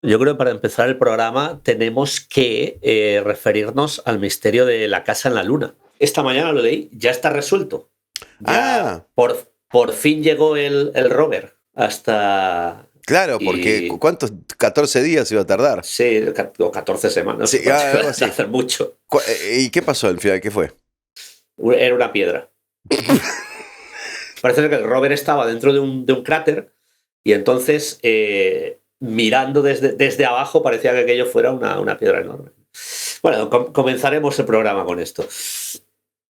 Yo creo que para empezar el programa tenemos que referirnos al misterio de la casa en la luna. Esta mañana lo leí, ya está resuelto. Ya Ah, por fin llegó el rover hasta... claro, porque Y ¿cuántos? 14 días iba a tardar. sí, o 14 semanas, Sí, algo así. hace mucho. ¿Y qué pasó al final? ¿Qué fue? Era una piedra. Parece que el rover estaba dentro de un cráter y entonces mirando desde abajo parecía que aquello fuera una piedra enorme. Bueno, comenzaremos el programa con esto.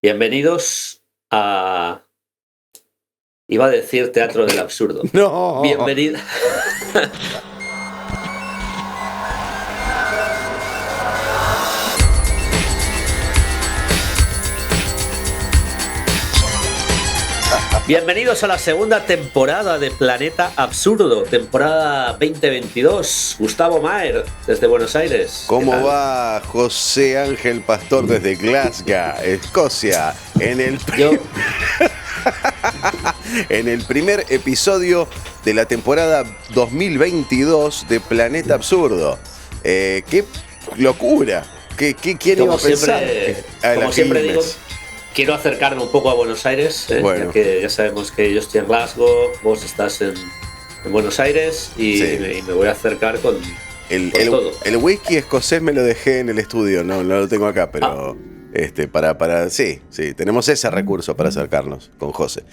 Bienvenidos a... Iba a decir Teatro del Absurdo. No. Bienvenido... Bienvenidos a la segunda temporada de Planeta Absurdo, temporada 2022. Gustavo Maer, desde Buenos Aires. ¿Cómo va José Ángel Pastor desde Glasgow, Escocia? Yo, En el primer episodio de la temporada 2022 de Planeta Absurdo. ¡Qué locura! ¿Quién iba a pensar? como siempre digo, quiero acercarme un poco a Buenos Aires, Bueno. ya que ya sabemos que yo estoy en Glasgow, vos estás en Buenos Aires y, Sí. me voy a acercar con todo. El whisky escocés me lo dejé en el estudio, no lo tengo acá, pero sí, tenemos ese recurso para acercarnos con José.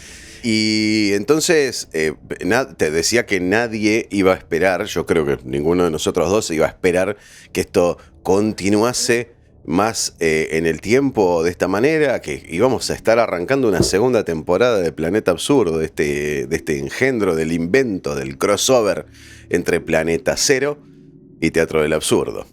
Y entonces te decía que nadie iba a esperar, yo creo que ninguno de nosotros dos iba a esperar que esto continuase más en el tiempo de esta manera, que íbamos a estar arrancando una segunda temporada de Planeta Absurdo, de este engendro, del invento, del crossover entre Planeta Cero y Teatro del Absurdo.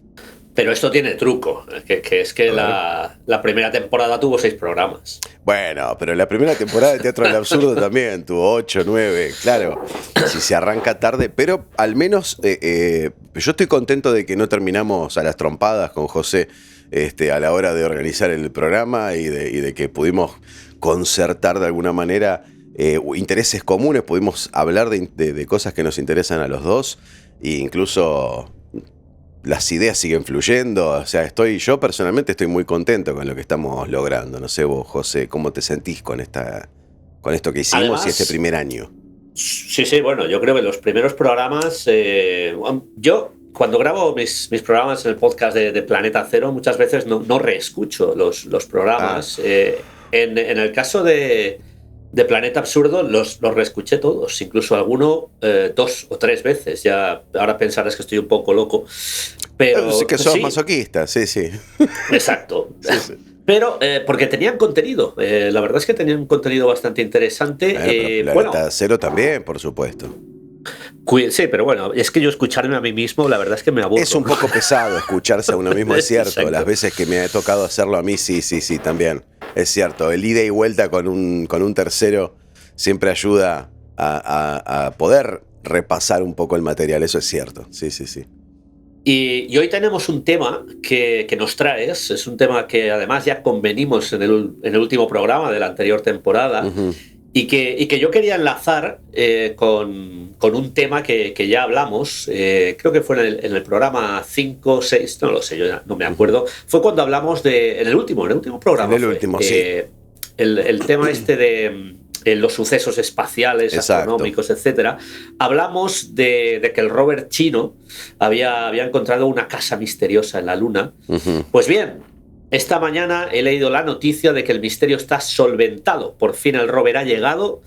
Pero esto tiene truco, que es que la primera temporada tuvo 6 programas. Bueno, pero la primera temporada de Teatro del Absurdo también tuvo 8, 9, claro, si se arranca tarde, pero al menos yo estoy contento de que no terminamos a las trompadas con José a la hora de organizar el programa y de que pudimos concertar de alguna manera intereses comunes, pudimos hablar de cosas que nos interesan a los dos e incluso las ideas siguen fluyendo. O sea, yo personalmente estoy muy contento con lo que estamos logrando. No sé vos, José, ¿cómo te sentís con esto que hicimos? Además, Y este primer año? sí, bueno, yo creo que los primeros programas, yo cuando grabo mis programas en el podcast de Planeta Cero, muchas veces no reescucho los programas. En el caso de Planeta Absurdo, los reescuché todos, incluso alguno 2 o 3 veces. Ya ahora pensarás que estoy un poco loco, pero Sí que sos sí, masoquista, sí. exacto. Sí. Pero porque tenían contenido, la verdad es que tenían un contenido bastante interesante. Pero Planeta Cero también, por supuesto. Sí, pero bueno, es que yo escucharme a mí mismo, la verdad es que me aburro. Es un poco pesado escucharse a uno mismo, es cierto. Exacto. Las veces que me ha tocado hacerlo a mí, sí, también. Es cierto. El ida y vuelta con un tercero siempre ayuda a poder repasar un poco el material, eso es cierto. Sí. Y hoy tenemos un tema que nos traes, es un tema que además ya convenimos en el último programa de la anterior temporada. Uh-huh. Y que yo quería enlazar con un tema que ya hablamos, creo que fue en el programa 5 o 6, no lo sé, yo ya no me acuerdo. Fue cuando hablamos en el último programa. En el último, sí. El tema este de los sucesos espaciales, Exacto. astronómicos, etcétera. Hablamos de que el rover chino había encontrado una casa misteriosa en la Luna. Uh-huh. Pues bien, esta mañana he leído la noticia de que el misterio está solventado. Por fin el rover ha llegado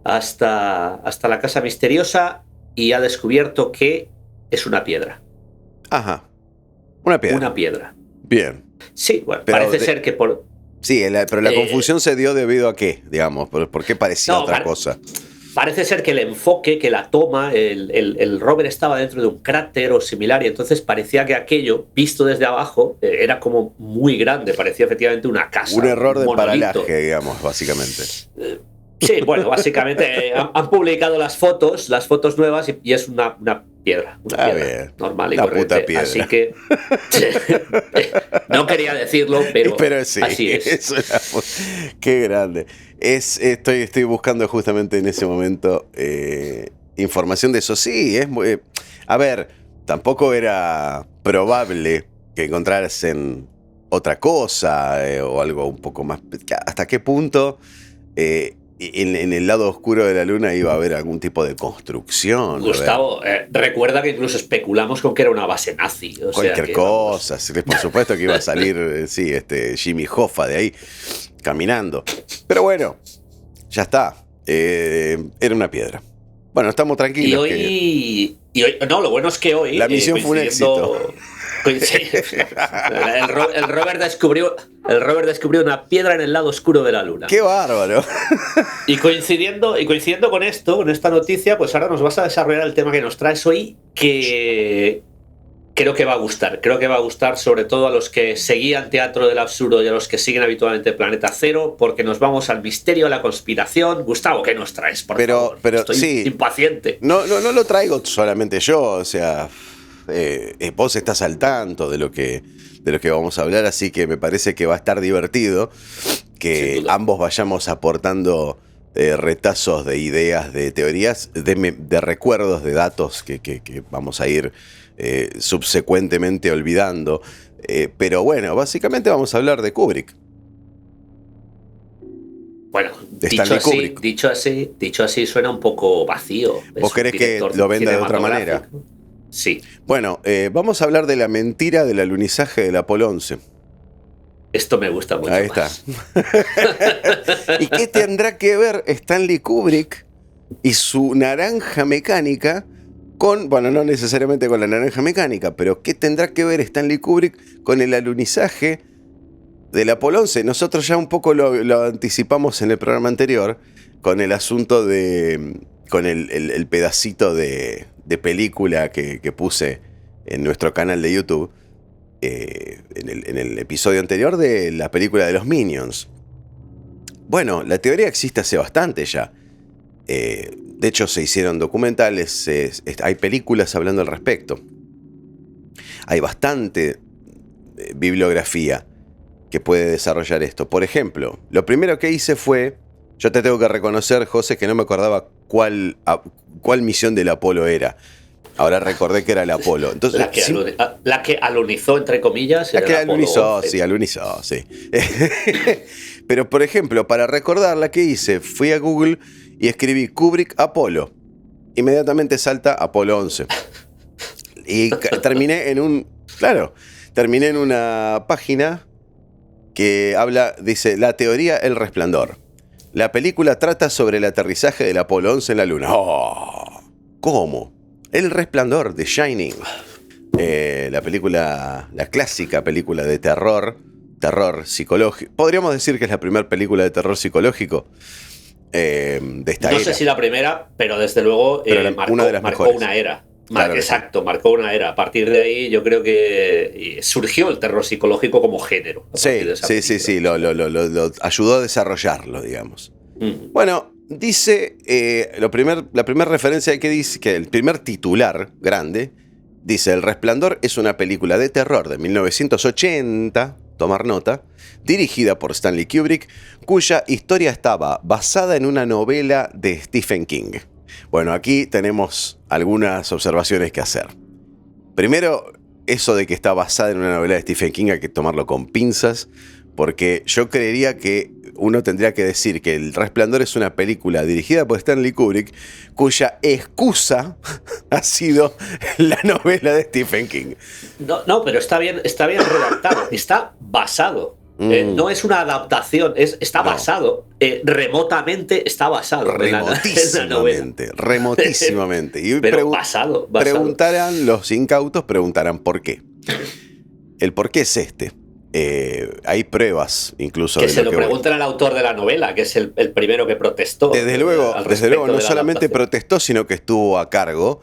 hasta la casa misteriosa y ha descubierto que es una piedra. Ajá. Una piedra. Una piedra. Bien. Sí, bueno, pero parece ser que por... Sí, pero la confusión se dio debido a qué, digamos, ¿por qué parecía otra cosa? Parece ser que el enfoque, que la toma, el rover estaba dentro de un cráter o similar y entonces parecía que aquello, visto desde abajo, era como muy grande, parecía efectivamente una casa. Un error de monolito. paralaje, digamos, básicamente. Sí, bueno, básicamente han publicado las fotos nuevas y es una piedra, una piedra bien. normal y la corriente. Puta piedra. Así que no quería decirlo, pero sí, así es. Qué grande. Estoy buscando justamente en ese momento información de eso. Sí, es muy... A ver, tampoco era probable que encontrasen otra cosa o algo un poco más. ¿Hasta qué punto en el lado oscuro de la luna iba a haber algún tipo de construcción? Gustavo, recuerda que incluso especulamos con que era una base nazi. Cualquier cosa, por supuesto que iba a salir Jimmy Hoffa de ahí caminando. Pero bueno, ya está. Era una piedra. Bueno, estamos tranquilos. Y hoy, no, lo bueno es que hoy. La misión fue un éxito. El Robert descubrió una piedra en el lado oscuro de la luna. ¡Qué bárbaro! Y coincidiendo con esto, con esta noticia, pues ahora nos vas a desarrollar el tema que nos traes hoy, que creo que va a gustar. Creo que va a gustar sobre todo a los que seguían Teatro del Absurdo y a los que siguen habitualmente Planeta Cero, porque nos vamos al misterio, a la conspiración. Gustavo, ¿qué nos traes, por favor? Estoy impaciente. No lo traigo solamente yo, o sea... vos estás al tanto de lo que vamos a hablar, así que me parece que va a estar divertido que ambos vayamos aportando retazos de ideas, de teorías, de recuerdos, de datos que vamos a ir subsecuentemente olvidando. Pero bueno, básicamente vamos a hablar de Kubrick. Bueno, dicho así suena un poco vacío. ¿Vos querés que lo venda de otra manera? Sí. Bueno, vamos a hablar de la mentira del alunizaje del Apolo 11. Esto me gusta mucho. Ahí está. ¿Y qué tendrá que ver Stanley Kubrick y su naranja mecánica con, bueno, no necesariamente con la naranja mecánica, pero qué tendrá que ver Stanley Kubrick con el alunizaje del Apolo 11? Nosotros ya un poco lo anticipamos en el programa anterior con el asunto con el pedacito de película que puse en nuestro canal de YouTube en el episodio anterior de la película de los Minions. Bueno, la teoría existe hace bastante ya. De hecho, se hicieron documentales, hay películas hablando al respecto. Hay bastante bibliografía que puede desarrollar esto. Por ejemplo, lo primero que hice fue... Yo te tengo que reconocer, José, que no me acordaba cuál misión del Apolo era. Ahora recordé que era el Apolo. Entonces, la que alunizó, entre comillas. La que alunizó, sí. Pero, por ejemplo, para recordar la que hice, fui a Google y escribí Kubrick Apolo. Inmediatamente salta Apolo 11. Y terminé en una página que dice, la teoría El Resplandor. La película trata sobre el aterrizaje del Apolo 11 en la Luna. ¡Oh! ¿Cómo? El Resplandor, The Shining. La clásica película de terror psicológico. Podríamos decir que es la primera película de terror psicológico de esta era. No sé si la primera, pero desde luego marcó una era. Exacto, marcó una era. A partir de ahí yo creo que surgió el terror psicológico como género. Sí, lo ayudó a desarrollarlo, digamos. Bueno, dice, la primera referencia que dice, que el primer titular grande, dice, El Resplandor es una película de terror de 1980, tomar nota, dirigida por Stanley Kubrick, cuya historia estaba basada en una novela de Stephen King. Bueno, aquí tenemos algunas observaciones que hacer. Primero, eso de que está basada en una novela de Stephen King hay que tomarlo con pinzas, porque yo creería que uno tendría que decir que El Resplandor es una película dirigida por Stanley Kubrick, cuya excusa ha sido la novela de Stephen King. No, pero está bien redactado, está basado. No es una adaptación, está basado. Remotamente está basado. Remotísimamente. Y pero basado. Preguntarán, los incautos preguntarán por qué. El por qué es este. Hay pruebas incluso que se lo preguntan al autor de la novela, que es el primero que protestó. Desde luego no solamente protestó, sino que estuvo a cargo,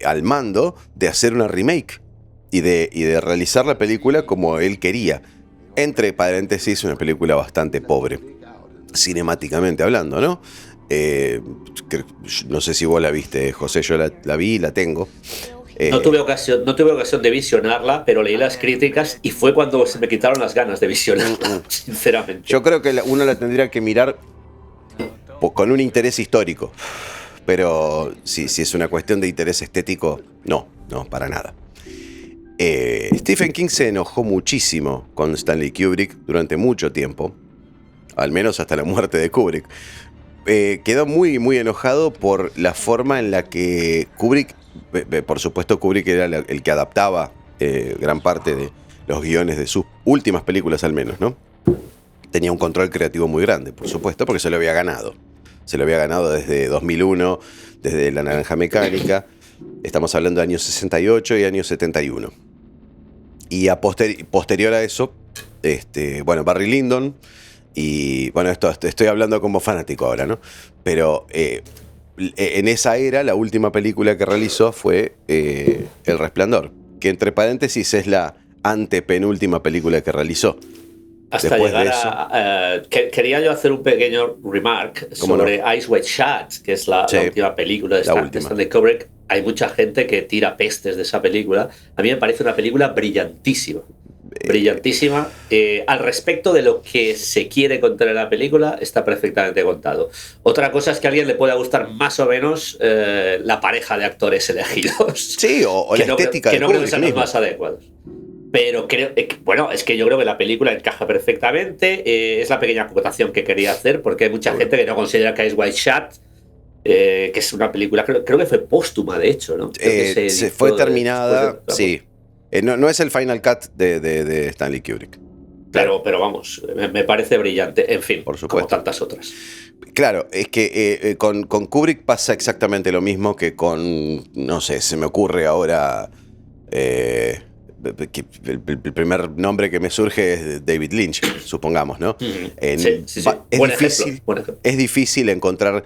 al mando, de hacer una remake y de realizar la película como él quería. Entre paréntesis, una película bastante pobre, cinemáticamente hablando, ¿no? No sé si vos la viste, José, yo la vi y la tengo. No tuve ocasión de visionarla, pero leí las críticas y fue cuando se me quitaron las ganas de visionarla, sinceramente. Yo creo que uno la tendría que mirar con un interés histórico, pero si es una cuestión de interés estético, no, para nada. Stephen King se enojó muchísimo con Stanley Kubrick durante mucho tiempo, al menos hasta la muerte de Kubrick. Quedó muy, muy enojado por la forma en la que Kubrick, por supuesto Kubrick era el que adaptaba gran parte de los guiones de sus últimas películas al menos, ¿no? Tenía un control creativo muy grande, por supuesto, porque se lo había ganado. Se lo había ganado desde 2001, desde La Naranja Mecánica. Estamos hablando de años 68 y años 71. Y posterior a eso, Barry Lyndon, y bueno, esto estoy hablando como fanático ahora, ¿no? Pero en esa era, la última película que realizó fue El Resplandor, que entre paréntesis es la antepenúltima película que realizó. Hasta Después llegar de eso, quería yo hacer un pequeño remark sobre Eyes Wide Shut, que es la última película de Stanley Kubrick. Hay mucha gente que tira pestes de esa película. A mí me parece una película brillantísima. Brillantísima. Al respecto de lo que se quiere contar en la película, está perfectamente contado. Otra cosa es que a alguien le pueda gustar más o menos la pareja de actores elegidos. Sí, o la estética que no creo que sean los mismo. más adecuados. Pero creo, es que yo creo que la película encaja perfectamente. Es la pequeña acotación que quería hacer, porque hay mucha gente que no considera que Eyes Wide Shut, que es una película, creo que fue póstuma, de hecho, ¿no? Se fue terminada, sí. No es el final cut de Stanley Kubrick. Claro. Pero vamos, me parece brillante. En fin, por supuesto, como tantas otras. Claro, es que con Kubrick pasa exactamente lo mismo que con, no sé, se me ocurre ahora... el primer nombre que me surge es David Lynch, supongamos, ¿no? Sí. Es difícil encontrar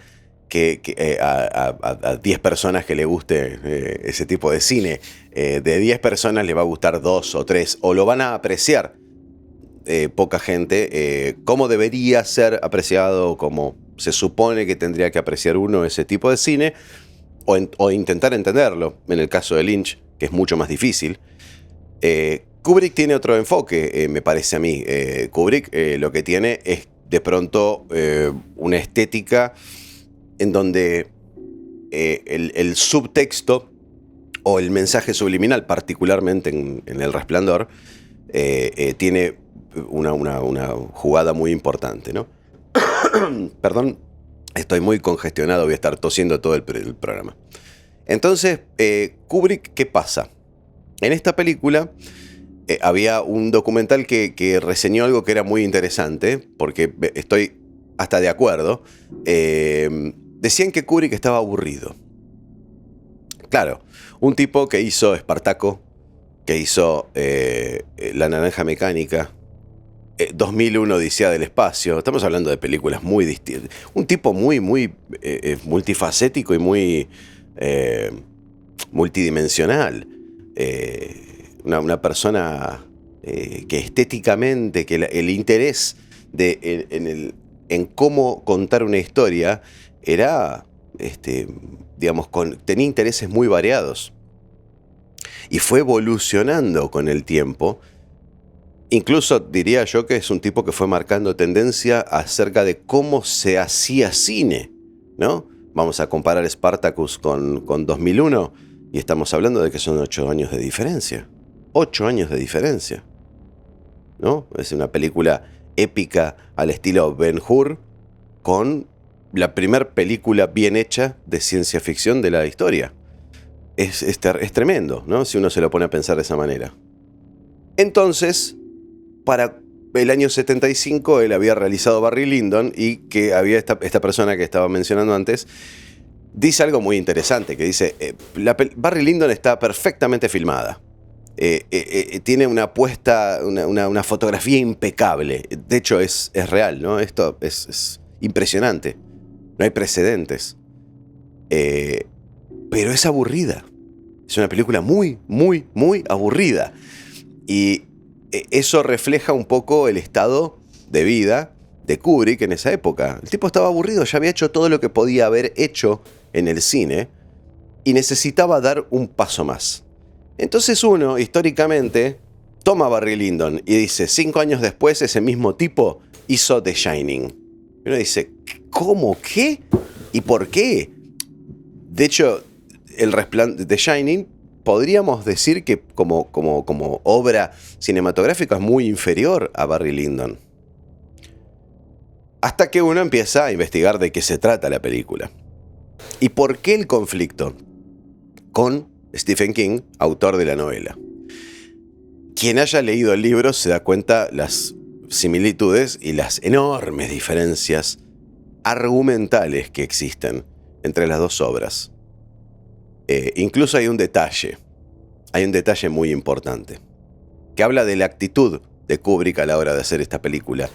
a 10 personas que le guste ese tipo de cine. De 10 personas le va a gustar 2 o 3, o lo van a apreciar poca gente, como debería ser apreciado, como se supone que tendría que apreciar uno ese tipo de cine, o intentar entenderlo, en el caso de Lynch, que es mucho más difícil. Kubrick tiene otro enfoque, me parece a mí. Kubrick lo que tiene es de pronto una estética en donde el subtexto o el mensaje subliminal, particularmente en El Resplandor, tiene una jugada muy importante, ¿no? Perdón, estoy muy congestionado, voy a estar tosiendo todo el programa. Entonces, Kubrick, ¿qué pasa? En esta película había un documental que reseñó algo que era muy interesante, porque estoy hasta de acuerdo. Decían que Kubrick estaba aburrido. Claro, un tipo que hizo Espartaco, que hizo La Naranja Mecánica, 2001 Odisea del Espacio. Estamos hablando de películas muy distintas. Un tipo muy, muy multifacético y muy multidimensional. Una persona que estéticamente, que el interés en cómo contar una historia era, tenía intereses muy variados. Y fue evolucionando con el tiempo. Incluso diría yo que es un tipo que fue marcando tendencia acerca de cómo se hacía cine, ¿no? Vamos a comparar Spartacus con 2001 y estamos hablando de que son 8 años de diferencia. 8 años de diferencia, ¿no? Es una película épica al estilo Ben-Hur, con la primera película bien hecha de ciencia ficción de la historia. Es tremendo, ¿no? Si uno se lo pone a pensar de esa manera. Entonces, para el año 75, él había realizado Barry Lyndon, y que había esta persona que estaba mencionando antes, dice algo muy interesante, que dice, Barry Lyndon está perfectamente filmada. Tiene una puesta, una fotografía impecable. De hecho, es real, ¿no? Esto es impresionante. No hay precedentes. Pero es aburrida. Es una película muy, muy, muy aburrida. Y eso refleja un poco el estado de vida de Kubrick en esa época. El tipo estaba aburrido, ya había hecho todo lo que podía haber hecho en el cine y necesitaba dar un paso más. Entonces uno, históricamente, toma a Barry Lyndon y dice, 5 años después ese mismo tipo hizo The Shining. Y uno dice, ¿cómo? ¿Qué? ¿Y por qué? De hecho, The Shining podríamos decir que como obra cinematográfica es muy inferior a Barry Lyndon. Hasta que uno empieza a investigar de qué se trata la película. ¿Y por qué el conflicto con Stephen King, autor de la novela? Quien haya leído el libro se da cuenta las similitudes y las enormes diferencias argumentales que existen entre las dos obras. Incluso hay un detalle muy importante, que habla de la actitud de Kubrick a la hora de hacer esta película.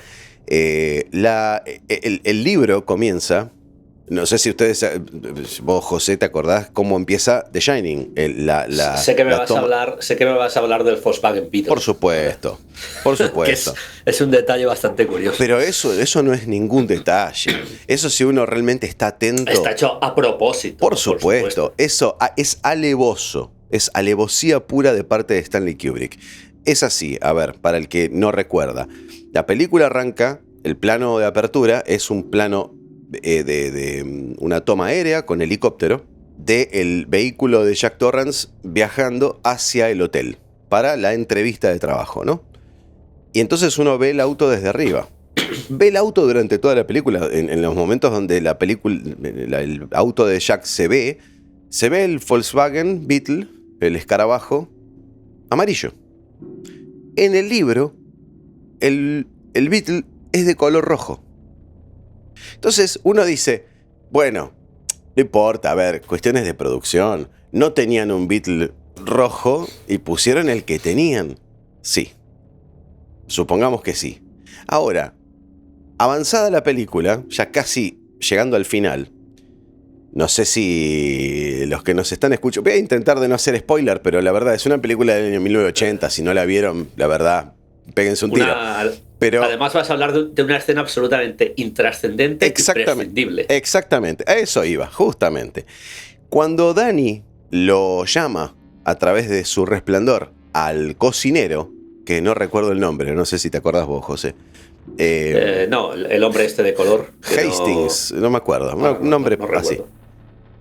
El libro comienza, no sé si ustedes, vos José, ¿te acordás cómo empieza The Shining? Sé que me vas a hablar del Volkswagen Beetle. Por supuesto. Es un detalle bastante curioso. Pero eso no es ningún detalle. Eso, si uno realmente está atento, está hecho a propósito. Por supuesto. Eso es alevoso. Es alevosía pura de parte de Stanley Kubrick. Es así, a ver, para el que no recuerda. La película arranca, el plano de apertura es un plano de una toma aérea con helicóptero del vehículo de Jack Torrance viajando hacia el hotel para la entrevista de trabajo, ¿no? Y entonces uno ve el auto desde arriba. Ve el auto durante toda la película. En los momentos donde el auto de Jack se ve el Volkswagen Beetle, el escarabajo, amarillo. En el libro, el Beetle es de color rojo. Entonces uno dice, bueno, no importa, a ver, cuestiones de producción. No tenían un Beetle rojo y pusieron el que tenían. Sí. Supongamos que sí. Ahora, avanzada la película, ya casi llegando al final, no sé si los que nos están escuchando, voy a intentar de no hacer spoiler, pero la verdad es una película del año 1980, si no la vieron, la verdad, péguense un tiro. Pero además vas a hablar de una escena absolutamente intrascendente y prescindible. Exactamente, a eso iba, justamente. Cuando Danny lo llama a través de su resplandor al cocinero, que no recuerdo el nombre, no sé si te acordás vos, José. No, el hombre este de color. Hastings, no me acuerdo, un nombre así.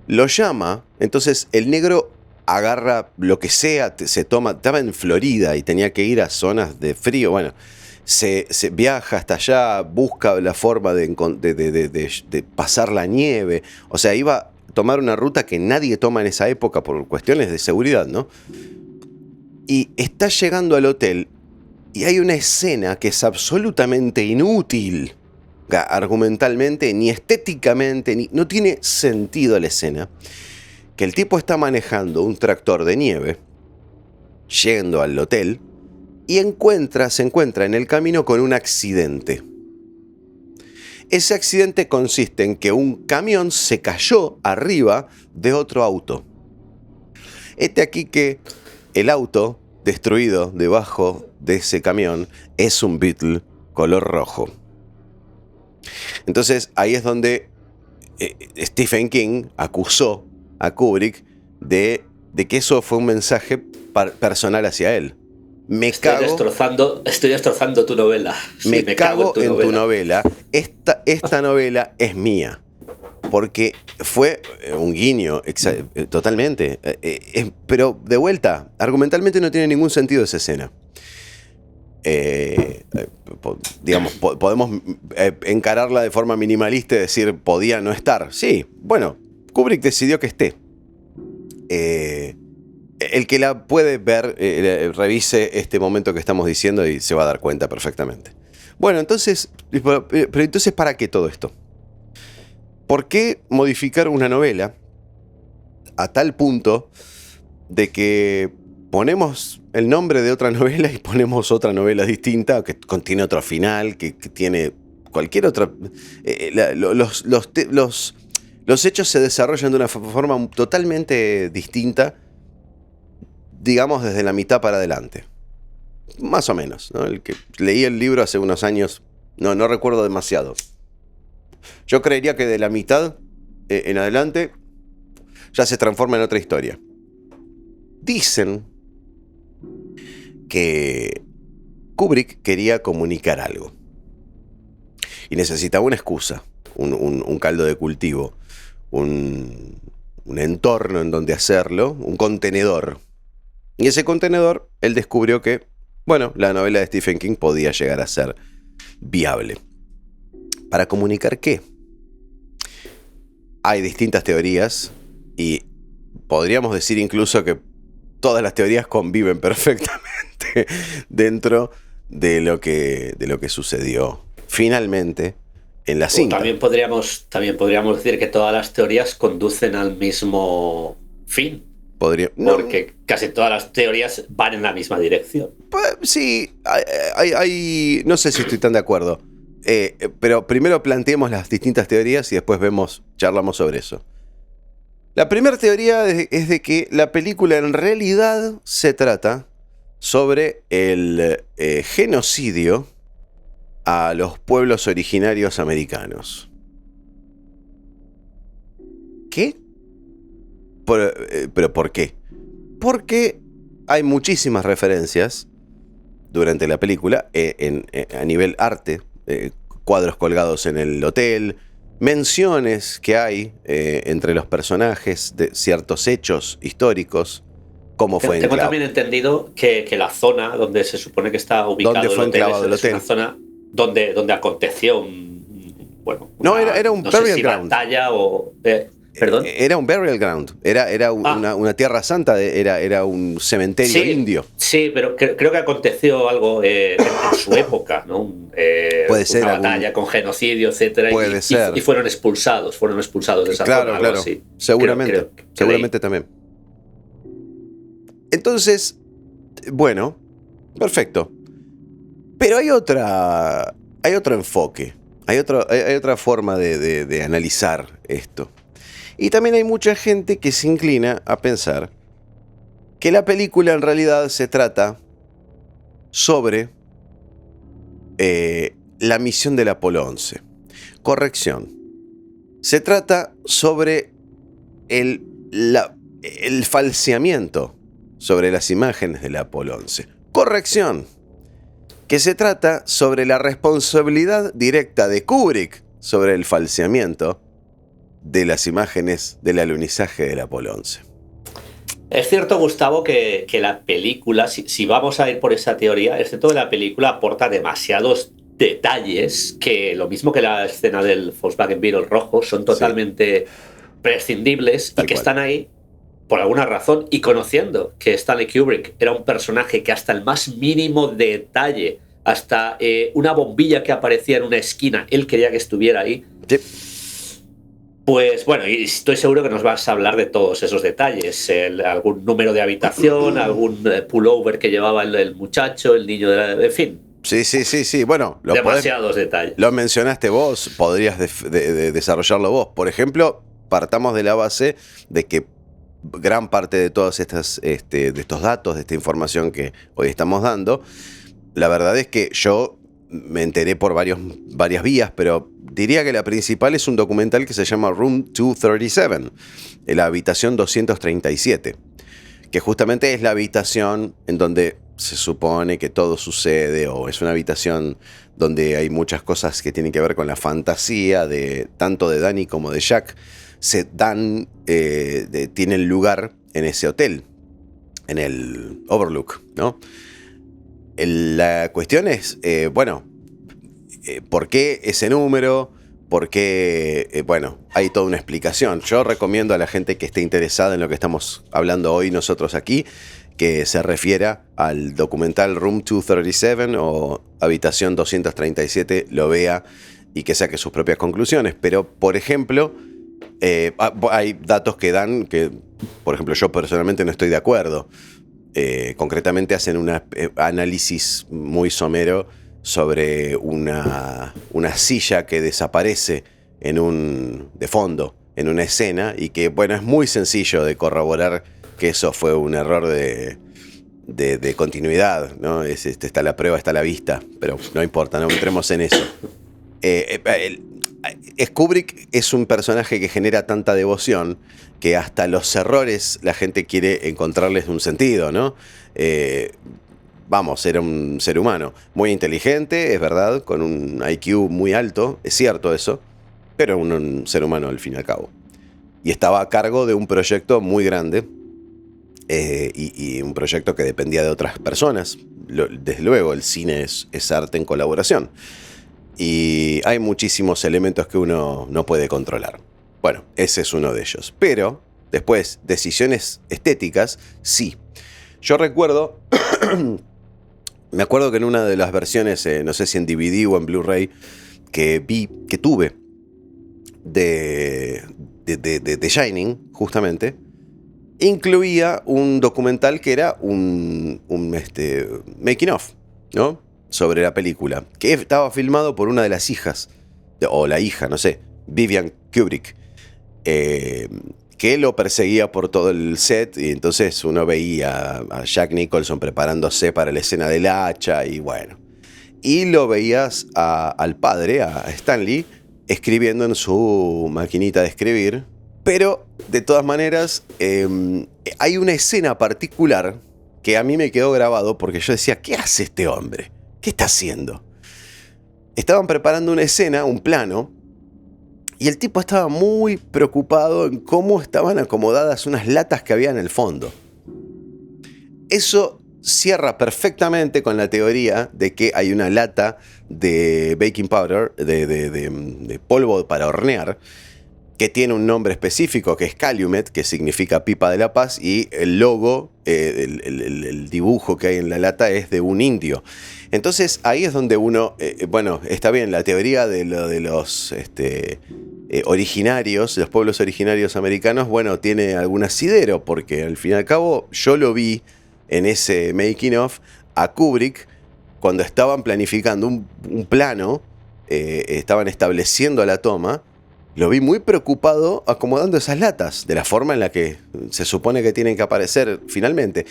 Lo llama, entonces el negro agarra lo que sea, se toma, estaba en Florida y tenía que ir a zonas de frío, bueno, se viaja hasta allá, busca la forma de pasar la nieve, o sea, iba a tomar una ruta que nadie toma en esa época por cuestiones de seguridad, ¿no? Y está llegando al hotel y hay una escena que es absolutamente inútil, argumentalmente, ni estéticamente, no tiene sentido la escena. Que el tipo está manejando un tractor de nieve, yendo al hotel, y se encuentra en el camino con un accidente. Ese accidente consiste en que un camión se cayó arriba de otro auto. Aquí que el auto destruido debajo de ese camión es un Beetle color rojo. Entonces ahí es donde Stephen King acusó a Kubrick de que eso fue un mensaje personal hacia él. Estoy destrozando tu novela. Me cago en tu novela. Esta novela es mía. Porque fue un guiño, totalmente. Pero de vuelta, argumentalmente no tiene ningún sentido esa escena. Digamos, podemos encararla de forma minimalista y decir, podía no estar. Sí, bueno, Kubrick decidió que esté. El que la puede ver, revise este momento que estamos diciendo y se va a dar cuenta perfectamente. Bueno, entonces, pero entonces, ¿para qué todo esto? ¿Por qué modificar una novela a tal punto de que ponemos el nombre de otra novela y ponemos otra novela distinta que contiene otro final, que tiene cualquier otra... Los hechos se desarrollan de una forma totalmente distinta, digamos desde la mitad para adelante. Más o menos, ¿no? El que leí el libro hace unos años, no recuerdo demasiado. Yo creería que de la mitad en adelante ya se transforma en otra historia. Dicen que Kubrick quería comunicar algo y necesitaba una excusa, un caldo de cultivo, un entorno en donde hacerlo, un contenedor. Y ese contenedor, él descubrió que, bueno, la novela de Stephen King podía llegar a ser viable. ¿Para comunicar qué? Hay distintas teorías y podríamos decir incluso que todas las teorías conviven perfectamente dentro de lo que sucedió finalmente en la cinta. También podríamos decir que todas las teorías conducen al mismo fin. Porque casi todas las teorías van en la misma dirección. Pues, sí, no sé si estoy tan de acuerdo. Pero primero planteemos las distintas teorías y después charlamos sobre eso. La primera teoría es de que la película en realidad se trata sobre el genocidio a los pueblos originarios americanos. ¿Qué? ¿Pero por qué? Porque hay muchísimas referencias durante la película a nivel arte, cuadros colgados en el hotel, menciones que hay entre los personajes de ciertos hechos históricos, como fue Tengo también entendido que la zona donde se supone que está ubicado el hotel es una zona donde aconteció era un burial ground. Batalla o perdón. Era un burial ground, era una tierra santa, era un cementerio indio. Sí, pero creo que aconteció algo en su época, ¿no? Puede ser una batalla con genocidio, etcétera. Puede ser. Y fueron expulsados de esa zona. Claro, así. Seguramente, seguramente también. Entonces, bueno, perfecto. Pero hay otro enfoque, hay otra forma de analizar esto. Y también hay mucha gente que se inclina a pensar que la película en realidad se trata sobre la misión del Apolo 11. Corrección. Se trata sobre el falseamiento sobre las imágenes del Apolo 11. Corrección. Que se trata sobre la responsabilidad directa de Kubrick sobre el falseamiento de las imágenes del alunizaje del Apolo 11. Es cierto, Gustavo, que la película, si vamos a ir por esa teoría, es cierto que la película aporta demasiados detalles que, lo mismo que la escena del Volkswagen Beetle rojo, son totalmente prescindibles y que están ahí por alguna razón, y conociendo que Stanley Kubrick era un personaje que hasta el más mínimo detalle, hasta una bombilla que aparecía en una esquina, él quería que estuviera ahí. Sí. Pues bueno, y estoy seguro que nos vas a hablar de todos esos detalles, algún número de habitación, algún pullover que llevaba el muchacho, el niño, en fin. Sí. Bueno, demasiados detalles. Lo mencionaste vos, podrías desarrollarlo vos. Por ejemplo, partamos de la base de que gran parte de todos de estos datos, de esta información que hoy estamos dando, la verdad es que yo me enteré por varias vías, pero diría que la principal es un documental que se llama Room 237, la habitación 237, que justamente es la habitación en donde se supone que todo sucede, o es una habitación donde hay muchas cosas que tienen que ver con la fantasía tanto de Danny como de Jack. Tienen lugar en ese hotel, en el Overlook, ¿no? La cuestión es, ¿por qué ese número? ¿Por qué? Hay toda una explicación. Yo recomiendo a la gente que esté interesada en lo que estamos hablando hoy nosotros aquí, que se refiera al documental Room 237 o Habitación 237, lo vea y que saque sus propias conclusiones. Pero, por ejemplo, hay datos que dan que, por ejemplo, yo personalmente no estoy de acuerdo. Concretamente hacen un análisis muy somero sobre una silla que desaparece de fondo en una escena, y que, es muy sencillo de corroborar que eso fue un error de continuidad, ¿no? Está la prueba, está la vista, pero no importa, no entremos en eso. Kubrick es un personaje que genera tanta devoción que hasta los errores la gente quiere encontrarles un sentido, ¿no? Era un ser humano muy inteligente, es verdad, con un IQ muy alto, es cierto eso, pero un ser humano al fin y al cabo. Y estaba a cargo de un proyecto muy grande y un proyecto que dependía de otras personas. Desde luego, el cine es arte en colaboración. Y hay muchísimos elementos que uno no puede controlar. Bueno, ese es uno de ellos. Pero, después, decisiones estéticas, sí. Yo recuerdo, me acuerdo que en una de las versiones, no sé si en DVD o en Blu-ray, que tuve de The Shining, justamente, incluía un documental que era un making of, ¿no? Sobre la película, que estaba filmado por una de las hijas, o la hija, no sé, Vivian Kubrick, que lo perseguía por todo el set, y entonces uno veía a Jack Nicholson preparándose para la escena del hacha, y bueno. Y lo veías al padre, a Stanley, escribiendo en su maquinita de escribir. Pero, de todas maneras, hay una escena particular que a mí me quedó grabado porque yo decía, ¿qué hace este hombre? ¿Qué está haciendo? Estaban preparando una escena, un plano, y el tipo estaba muy preocupado en cómo estaban acomodadas unas latas que había en el fondo. Eso cierra perfectamente con la teoría de que hay una lata de baking powder, de polvo para hornear, que tiene un nombre específico que es Calumet, que significa pipa de la paz, y el logo, el dibujo que hay en la lata es de un indio. Entonces ahí es donde uno, bueno, está bien, la teoría de los originarios, los pueblos originarios americanos, bueno, tiene algún asidero, porque al fin y al cabo yo lo vi en ese making of a Kubrick cuando estaban planificando un plano, estaban estableciendo la toma. Lo vi muy preocupado acomodando esas latas de la forma en la que se supone que tienen que aparecer finalmente.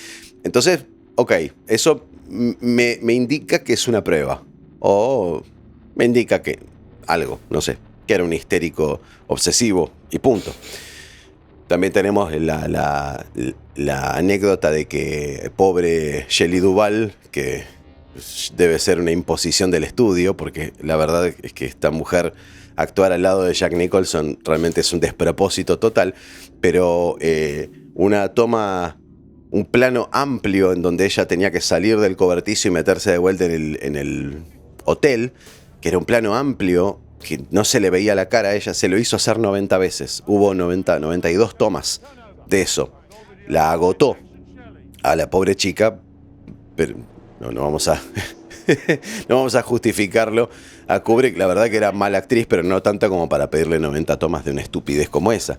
Entonces, ok, eso me indica que es una prueba. O me indica que algo, no sé, que era un histérico obsesivo y punto. También tenemos la anécdota de que pobre Shelley Duvall, que debe ser una imposición del estudio, porque la verdad es que esta mujer actuar al lado de Jack Nicholson realmente es un despropósito total, pero una toma, un plano amplio en donde ella tenía que salir del cobertizo y meterse de vuelta en el hotel, que era un plano amplio, que no se le veía la cara a ella, se lo hizo hacer 90 veces, hubo 92 tomas de eso, la agotó a la pobre chica, pero no vamos a... no vamos a justificarlo a Kubrick, la verdad que era mala actriz, pero no tanto como para pedirle 90 tomas de una estupidez como esa.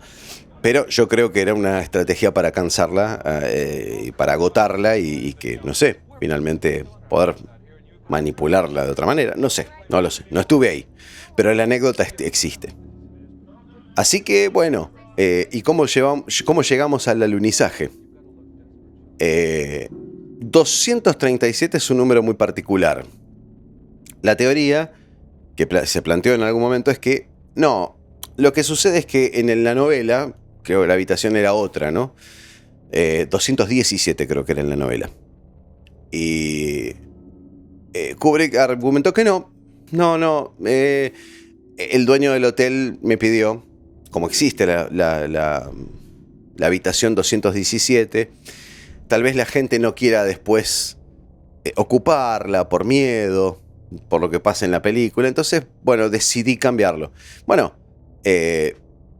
Pero yo creo que era una estrategia para cansarla y para agotarla y que, no sé, finalmente poder manipularla de otra manera. No sé, no lo sé, no estuve ahí. Pero la anécdota existe. Así que, bueno, ¿y cómo llegamos al alunizaje? 237 es un número muy particular. La teoría que se planteó en algún momento es que no, lo que sucede es que en la novela, creo que la habitación era otra, ¿no? 217 creo que era en la novela. Y Kubrick argumentó que no, el dueño del hotel me pidió, como existe la habitación 217, tal vez la gente no quiera después ocuparla por miedo, por lo que pasa en la película. Entonces, bueno, decidí cambiarlo. Bueno,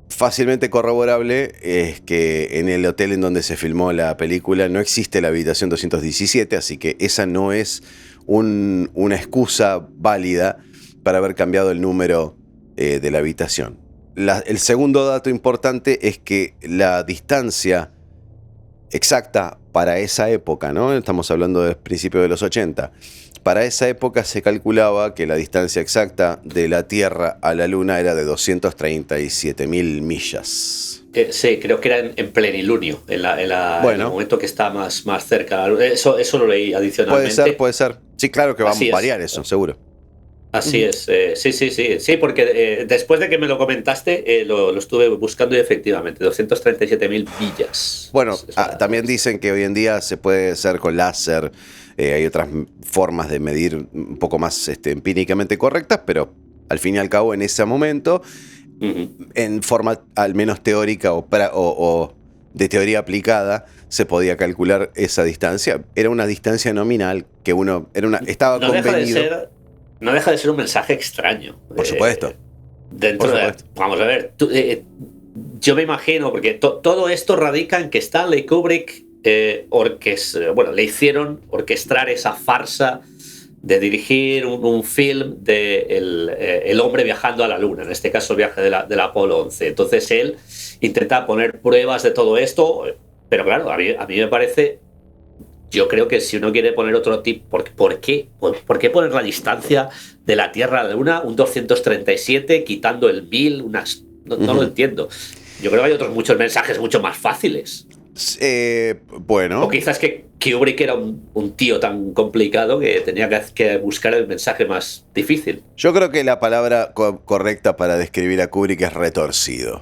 fácilmente corroborable es que en el hotel en donde se filmó la película no existe la habitación 217, así que esa no es una excusa válida para haber cambiado el número de la habitación. El segundo dato importante es que la distancia exacta para esa época, ¿no? Estamos hablando de principios de los 80. Para esa época se calculaba que la distancia exacta de la Tierra a la Luna era de 237.000 millas. Sí, creo que era en plenilunio, en el momento que está más cerca. Eso lo leí adicionalmente. Puede ser. Sí, claro que va a variar eso, seguro. Así es, sí, porque después de que me lo comentaste, lo estuve buscando y efectivamente, 237.000 millas. Bueno, también dicen que hoy en día se puede hacer con láser, hay otras formas de medir un poco más empíricamente correctas, pero al fin y al cabo en ese momento, en forma al menos teórica o de teoría aplicada se podía calcular esa distancia. Era una distancia nominal que uno estaba convenido. No deja de ser un mensaje extraño. Por supuesto. Vamos a ver, yo me imagino, porque todo esto radica en que Stanley Kubrick le hicieron orquestar esa farsa de dirigir un film de el hombre viajando a la luna, en este caso el viaje del Apolo 11. Entonces él intenta poner pruebas de todo esto, pero claro, a mí me parece, yo creo que si uno quiere poner otro tipo, ¿por qué poner la distancia de la Tierra a la Luna, un 237, quitando el 1000, no lo entiendo. Yo creo que hay otros muchos mensajes mucho más fáciles. Bueno. O quizás que Kubrick era un tío tan complicado que tenía que buscar el mensaje más difícil. Yo creo que la palabra correcta para describir a Kubrick es retorcido.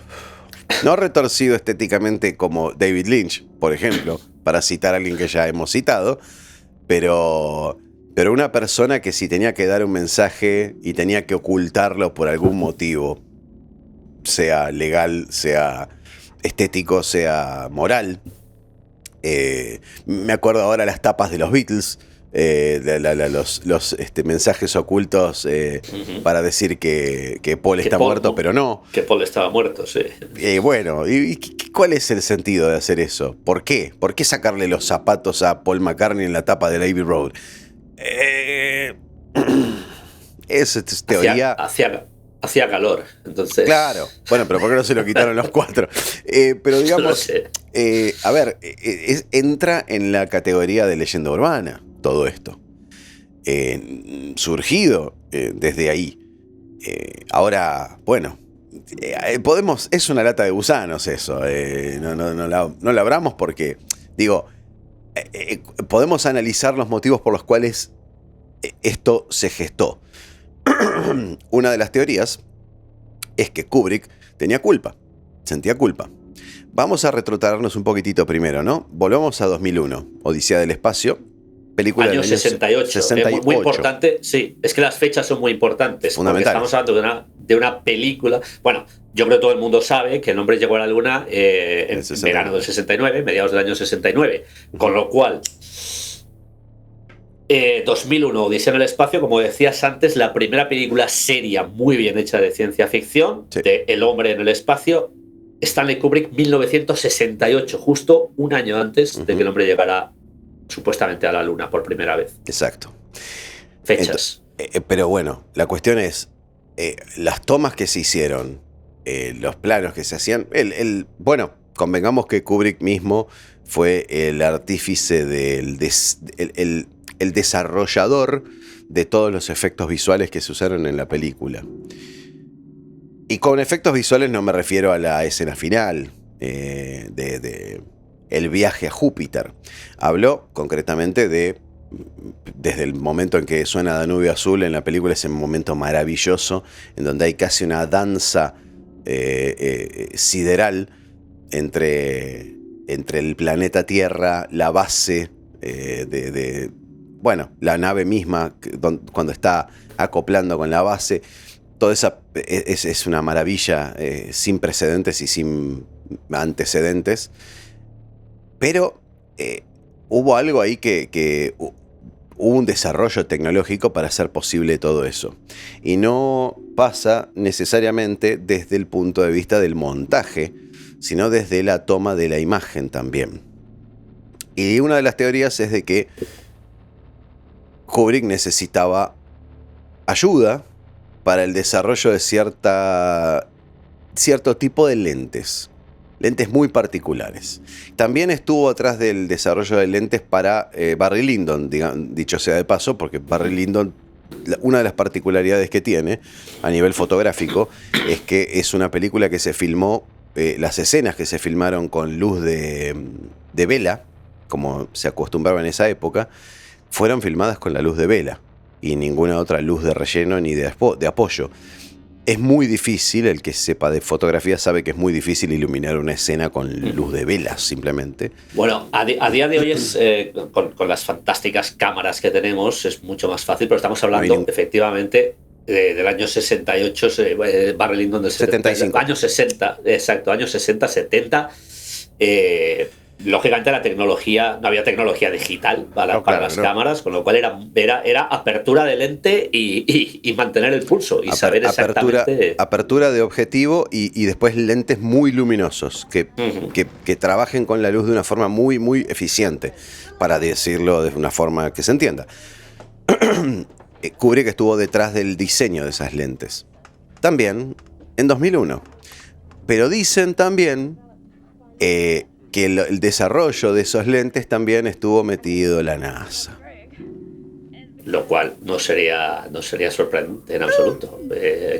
No retorcido estéticamente como David Lynch, por ejemplo, para citar a alguien que ya hemos citado, pero una persona que si tenía que dar un mensaje y tenía que ocultarlo por algún motivo, sea legal, sea estético, sea moral. Me acuerdo ahora las tapas de los Beatles, los mensajes ocultos para decir que Paul está muerto, pero no. Que Paul estaba muerto, sí. Bueno, ¿y cuál es el sentido de hacer eso? ¿Por qué? ¿Por qué sacarle los zapatos a Paul McCartney en la tapa del Abbey Road? Eso es teoría. Hacía calor, entonces. Claro, bueno, pero ¿por qué no se lo quitaron los 4? Pero digamos, a ver, entra en la categoría de leyenda urbana todo esto. Surgido desde ahí. Ahora, bueno, es una lata de gusanos eso. No la abramos porque, digo, podemos analizar los motivos por los cuales esto se gestó. Una de las teorías es que Kubrick tenía culpa, sentía culpa. Vamos a retrotraernos un poquitito primero, ¿no? Volvamos a 2001, Odisea del Espacio, película año del año 68. Muy importante, sí, es que las fechas son muy importantes. Porque estamos hablando de una película. Bueno, yo creo que todo el mundo sabe que el hombre llegó a la Luna en verano del 69, mediados del año 69, con lo cual 2001, Odisea en el Espacio, como decías antes, la primera película seria muy bien hecha de ciencia ficción, sí, de El hombre en el espacio. Stanley Kubrick, 1968, justo un año antes de que el hombre llegara supuestamente a la Luna por primera vez. Exacto. Fechas. Pero bueno, la cuestión es, las tomas que se hicieron, los planos que se hacían, bueno, convengamos que Kubrick mismo fue el artífice el desarrollador de todos los efectos visuales que se usaron en la película. Y con efectos visuales no me refiero a la escena final de el viaje a Júpiter. Habló concretamente desde el momento en que suena Danubio Azul en la película, ese momento maravilloso en donde hay casi una danza sideral entre el planeta Tierra, la base la nave misma, cuando está acoplando con la base. Toda esa es una maravilla sin precedentes y sin antecedentes. Pero hubo algo ahí que hubo un desarrollo tecnológico para hacer posible todo eso. Y no pasa necesariamente desde el punto de vista del montaje, sino desde la toma de la imagen también. Y una de las teorías es de que Kubrick necesitaba ayuda para el desarrollo de cierto tipo de lentes muy particulares. También estuvo atrás del desarrollo de lentes para Barry Lyndon, dicho sea de paso, porque Barry Lyndon, una de las particularidades que tiene a nivel fotográfico es que es una película que se filmó, las escenas que se filmaron con luz de vela, como se acostumbraba en esa época, fueron filmadas con la luz de vela y ninguna otra luz de relleno ni de apoyo. Es muy difícil, el que sepa de fotografía sabe que es muy difícil iluminar una escena con luz de velas, simplemente. Bueno, a día de hoy es con las fantásticas cámaras que tenemos es mucho más fácil, pero estamos hablando efectivamente del año 68, Barry Lyndon del 75. Años 60, exacto, años 60, 70. lógicamente la tecnología, no había tecnología digital para las cámaras, con lo cual era apertura de lente y mantener el pulso y saber exactamente... Apertura de objetivo y después lentes muy luminosos que trabajen con la luz de una forma muy, muy eficiente, para decirlo de una forma que se entienda. Kubrick estuvo detrás del diseño de esas lentes. También en 2001. Pero dicen también... que el desarrollo de esos lentes también estuvo metido la NASA. Lo cual no sería sorprendente en absoluto.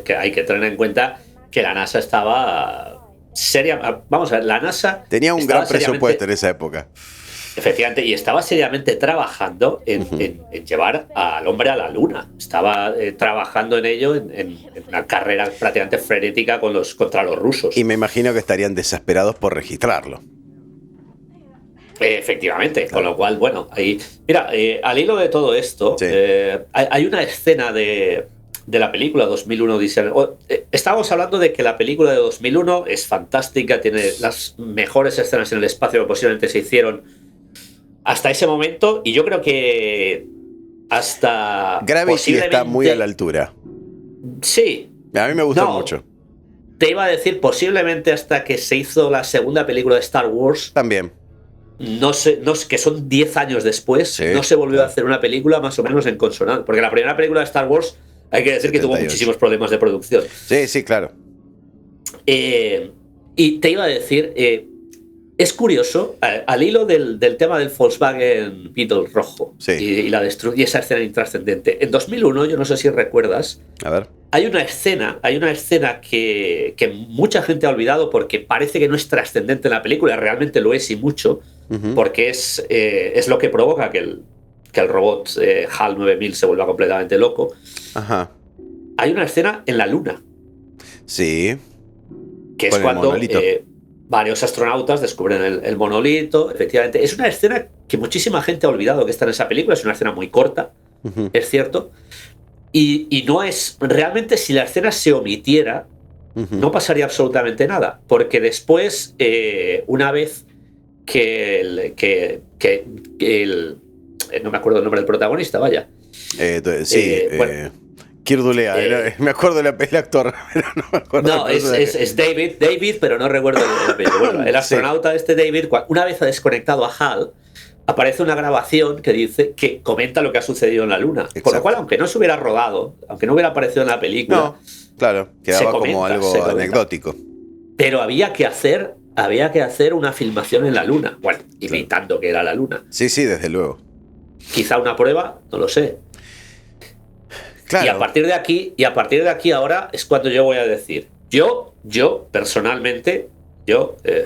Que hay que tener en cuenta que la NASA estaba seria. Vamos a ver, la NASA tenía un gran presupuesto en esa época. Efectivamente, y estaba seriamente trabajando en llevar al hombre a la Luna. Estaba trabajando en ello, en una carrera prácticamente frenética contra los rusos. Y me imagino que estarían desesperados por registrarlo. Efectivamente, claro. Con lo cual, bueno, ahí... Mira, al hilo de todo esto, sí. Hay una escena de la película 2001 Odisea. Estábamos hablando de que la película de 2001 es fantástica, tiene las mejores escenas en el espacio que posiblemente se hicieron hasta ese momento, y yo creo que hasta... Gravity está muy a la altura. Sí. A mí me gustó mucho. Te iba a decir, posiblemente hasta que se hizo la segunda película de Star Wars. También. No sé, que son 10 años después, sí, no se volvió a hacer una película más o menos en consonancia. Porque la primera película de Star Wars, hay que decir 78. Que tuvo muchísimos problemas de producción. Sí, sí, claro. Y te iba a decir, es curioso, al hilo del tema del Volkswagen Beetle rojo, sí, y esa escena intrascendente. En 2001, yo no sé si recuerdas, a ver. Hay una escena que mucha gente ha olvidado porque parece que no es trascendente en la película, realmente lo es y mucho, porque es lo que provoca que el robot HAL 9000 se vuelva completamente loco. Ajá. Hay una escena en la Luna. Sí. Que es cuando varios astronautas descubren el monolito, efectivamente. Es una escena que muchísima gente ha olvidado que está en esa película, es una escena muy corta, es cierto. Y no es... Realmente, si la escena se omitiera, no pasaría absolutamente nada. Porque después, una vez que no me acuerdo el nombre del protagonista, vaya. Bueno, Kirdulea, me acuerdo del actor, pero no me acuerdo. No, es David, pero no recuerdo el apellido. Bueno, el astronauta David, una vez ha desconectado a HAL, aparece una grabación que comenta lo que ha sucedido en la Luna. Exacto. Con lo cual, aunque no se hubiera rodado, aunque no hubiera aparecido en la película... No, claro, quedaba como algo anecdótico. Pero había que hacer una filmación en la Luna. Bueno, imitando que era la Luna. Sí, sí, desde luego. Quizá una prueba, no lo sé. Claro. Y a partir de aquí ahora es cuando yo voy a decir, yo personalmente...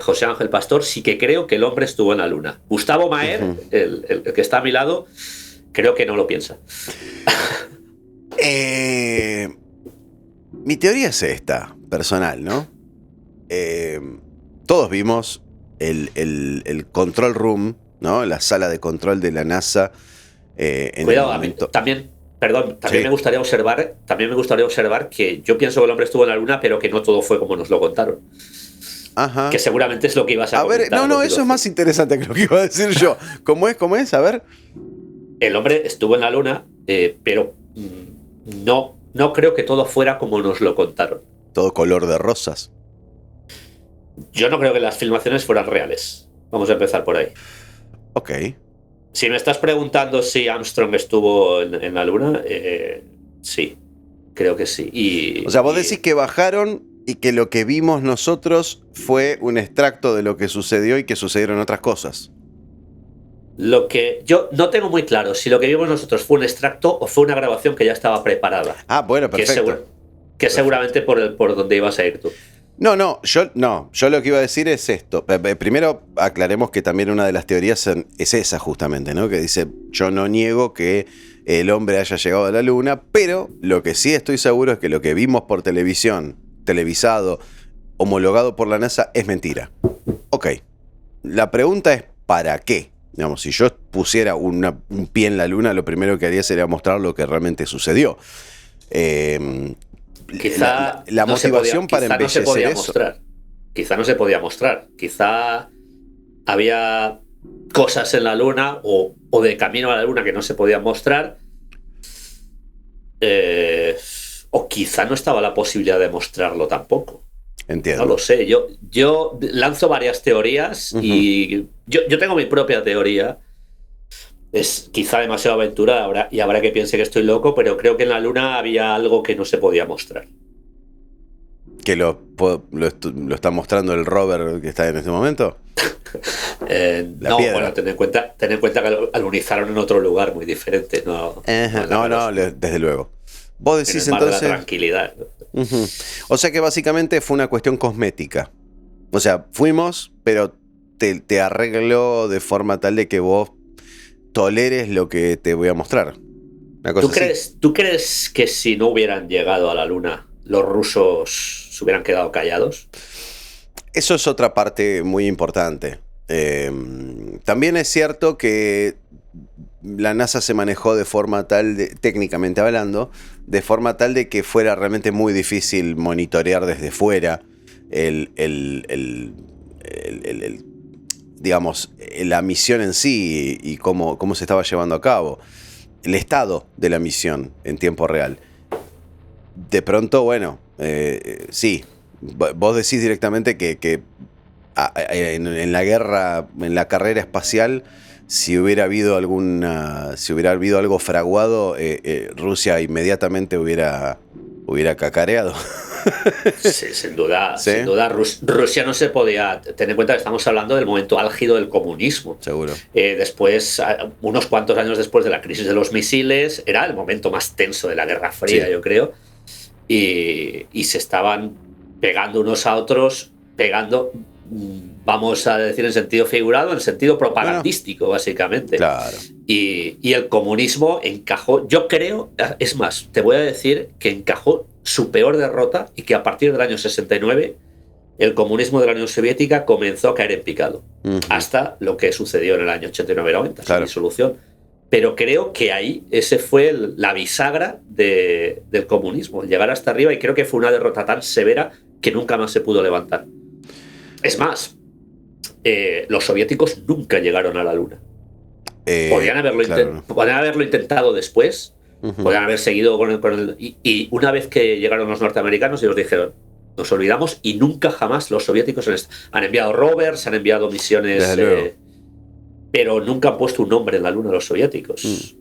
José Ángel Pastor, sí que creo que el hombre estuvo en la Luna. Gustavo Maer, el que está a mi lado, creo que no lo piensa. Mi teoría es esta, personal, ¿no? Todos vimos el control room, ¿no? La sala de control de la NASA. Cuidado, también me gustaría observar que yo pienso que el hombre estuvo en la Luna, pero que no todo fue como nos lo contaron. Ajá. Que seguramente es lo que ibas a comentar. A ver, eso es más interesante que lo que iba a decir yo. ¿Cómo es? A ver. El hombre estuvo en la Luna, pero no creo que todo fuera como nos lo contaron. ¿Todo color de rosas? Yo no creo que las filmaciones fueran reales. Vamos a empezar por ahí. Ok. Si me estás preguntando si Armstrong estuvo en la Luna, sí. Creo que sí. O sea, vos decís que bajaron... Y que lo que vimos nosotros fue un extracto de lo que sucedió y que sucedieron otras cosas. Lo que yo no tengo muy claro si lo que vimos nosotros fue un extracto o fue una grabación que ya estaba preparada. Ah, bueno, perfecto. Que seguramente por donde ibas a ir tú. No, yo lo que iba a decir es esto. Primero aclaremos que también una de las teorías es esa justamente, ¿no? Que dice, yo no niego que el hombre haya llegado a la Luna, pero lo que sí estoy seguro es que lo que vimos por televisión, televisado, homologado por la NASA, es mentira. Ok. La pregunta es ¿para qué? Digamos, si yo pusiera un pie en la Luna, lo primero que haría sería mostrar lo que realmente sucedió. Quizá la motivación para embellecer eso. Quizá no se podía mostrar. Quizá había cosas en la Luna o de camino a la Luna que no se podían mostrar. O quizá no estaba la posibilidad de mostrarlo tampoco. Entiendo. No lo sé. Yo lanzo varias teorías y yo tengo mi propia teoría. Es quizá demasiado aventura y habrá que piense que estoy loco, pero creo que en la Luna había algo que no se podía mostrar. ¿Que lo está mostrando el rover que está en este momento? No, piedra. Bueno, ten en cuenta que alunizaron en otro lugar muy diferente. No, desde luego. Vos decís en el mar entonces. De la tranquilidad. O sea que básicamente fue una cuestión cosmética. O sea, fuimos, pero te arregló de forma tal de que vos toleres lo que te voy a mostrar. ¿Tú crees que si no hubieran llegado a la Luna, los rusos se hubieran quedado callados? Eso es otra parte muy importante. También es cierto que la NASA se manejó de forma tal, técnicamente hablando, de forma tal de que fuera realmente muy difícil monitorear desde fuera digamos, la misión en sí y cómo se estaba llevando a cabo. El estado de la misión en tiempo real. De pronto, bueno, sí, vos decís directamente que en la guerra, en la carrera espacial, si hubiera habido algo fraguado, Rusia inmediatamente hubiera cacareado. Sí, sin duda. ¿Sí? Sin duda, Rusia no se podía tener en cuenta que estamos hablando del momento álgido del comunismo. Seguro. Después, unos cuantos años después de la crisis de los misiles, era el momento más tenso de la Guerra Fría, sí. Yo creo. Y se estaban pegando unos a otros, vamos a decir en sentido figurado, en sentido propagandístico, básicamente. Claro. Y el comunismo encajó, yo creo, es más, te voy a decir que encajó su peor derrota y que a partir del año 69 el comunismo de la Unión Soviética comenzó a caer en picado, hasta lo que sucedió en el año 89-90, claro. Su disolución. Pero creo que ahí ese fue la bisagra del comunismo, el llegar hasta arriba, y creo que fue una derrota tan severa que nunca más se pudo levantar. Es más, los soviéticos nunca llegaron a la Luna. Podrían haberlo intentado después, podrían haber seguido con el y una vez que llegaron los norteamericanos, ellos dijeron, nos olvidamos, y nunca jamás los soviéticos han enviado rovers, han enviado misiones, pero nunca han puesto un nombre en la Luna los soviéticos.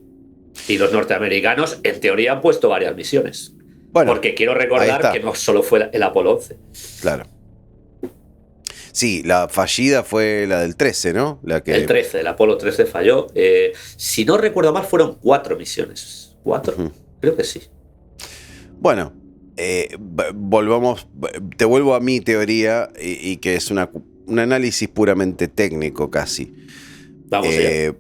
Y los norteamericanos, en teoría, han puesto varias misiones. Bueno, porque quiero recordar que no solo fue el Apolo 11. Claro. Sí, la fallida fue la del 13, ¿no? El 13, el Apolo 13 falló. Si no recuerdo mal, fueron 4 misiones. ¿4? Creo que sí. Bueno, te vuelvo a mi teoría y que es un análisis puramente técnico casi. Vamos allá.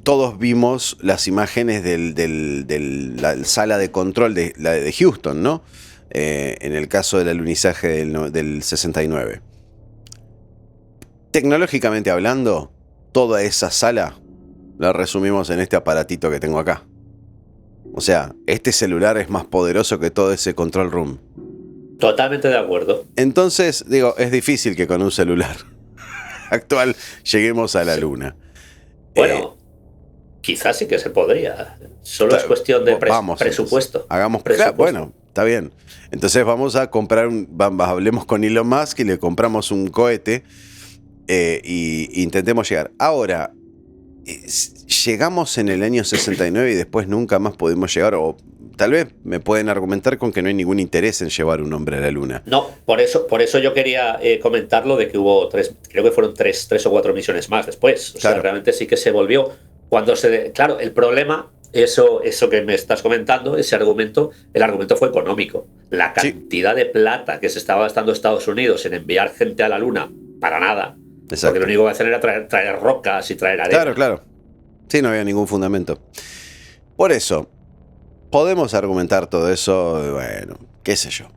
Todos vimos las imágenes de la sala de control de Houston, ¿no? En el caso del alunizaje del 69. Tecnológicamente hablando, toda esa sala la resumimos en este aparatito que tengo acá. O sea, este celular es más poderoso que todo ese control room. Totalmente de acuerdo. Entonces, digo, es difícil que con un celular actual lleguemos a la Luna. Bueno, quizás sí que se podría. Solo es cuestión de presupuesto. Hagamos presupuesto. Bueno, está bien. Entonces vamos a comprar hablemos con Elon Musk y le compramos un cohete. Y intentemos llegar. Ahora, llegamos en el año 69 y después nunca más pudimos llegar, o tal vez me pueden argumentar con que no hay ningún interés en llevar un hombre a la Luna. No, por eso yo quería comentarlo de que hubo creo que fueron tres o 4 misiones más después. O sea, realmente sí que se volvió. Claro, el problema, eso que me estás comentando, el argumento fue económico. La cantidad de plata que se estaba gastando Estados Unidos en enviar gente a la Luna, para nada. Exacto. Porque lo único que hacían era traer rocas y traer arena. Claro. Sí, no había ningún fundamento. Por eso, podemos argumentar todo eso, bueno, qué sé yo.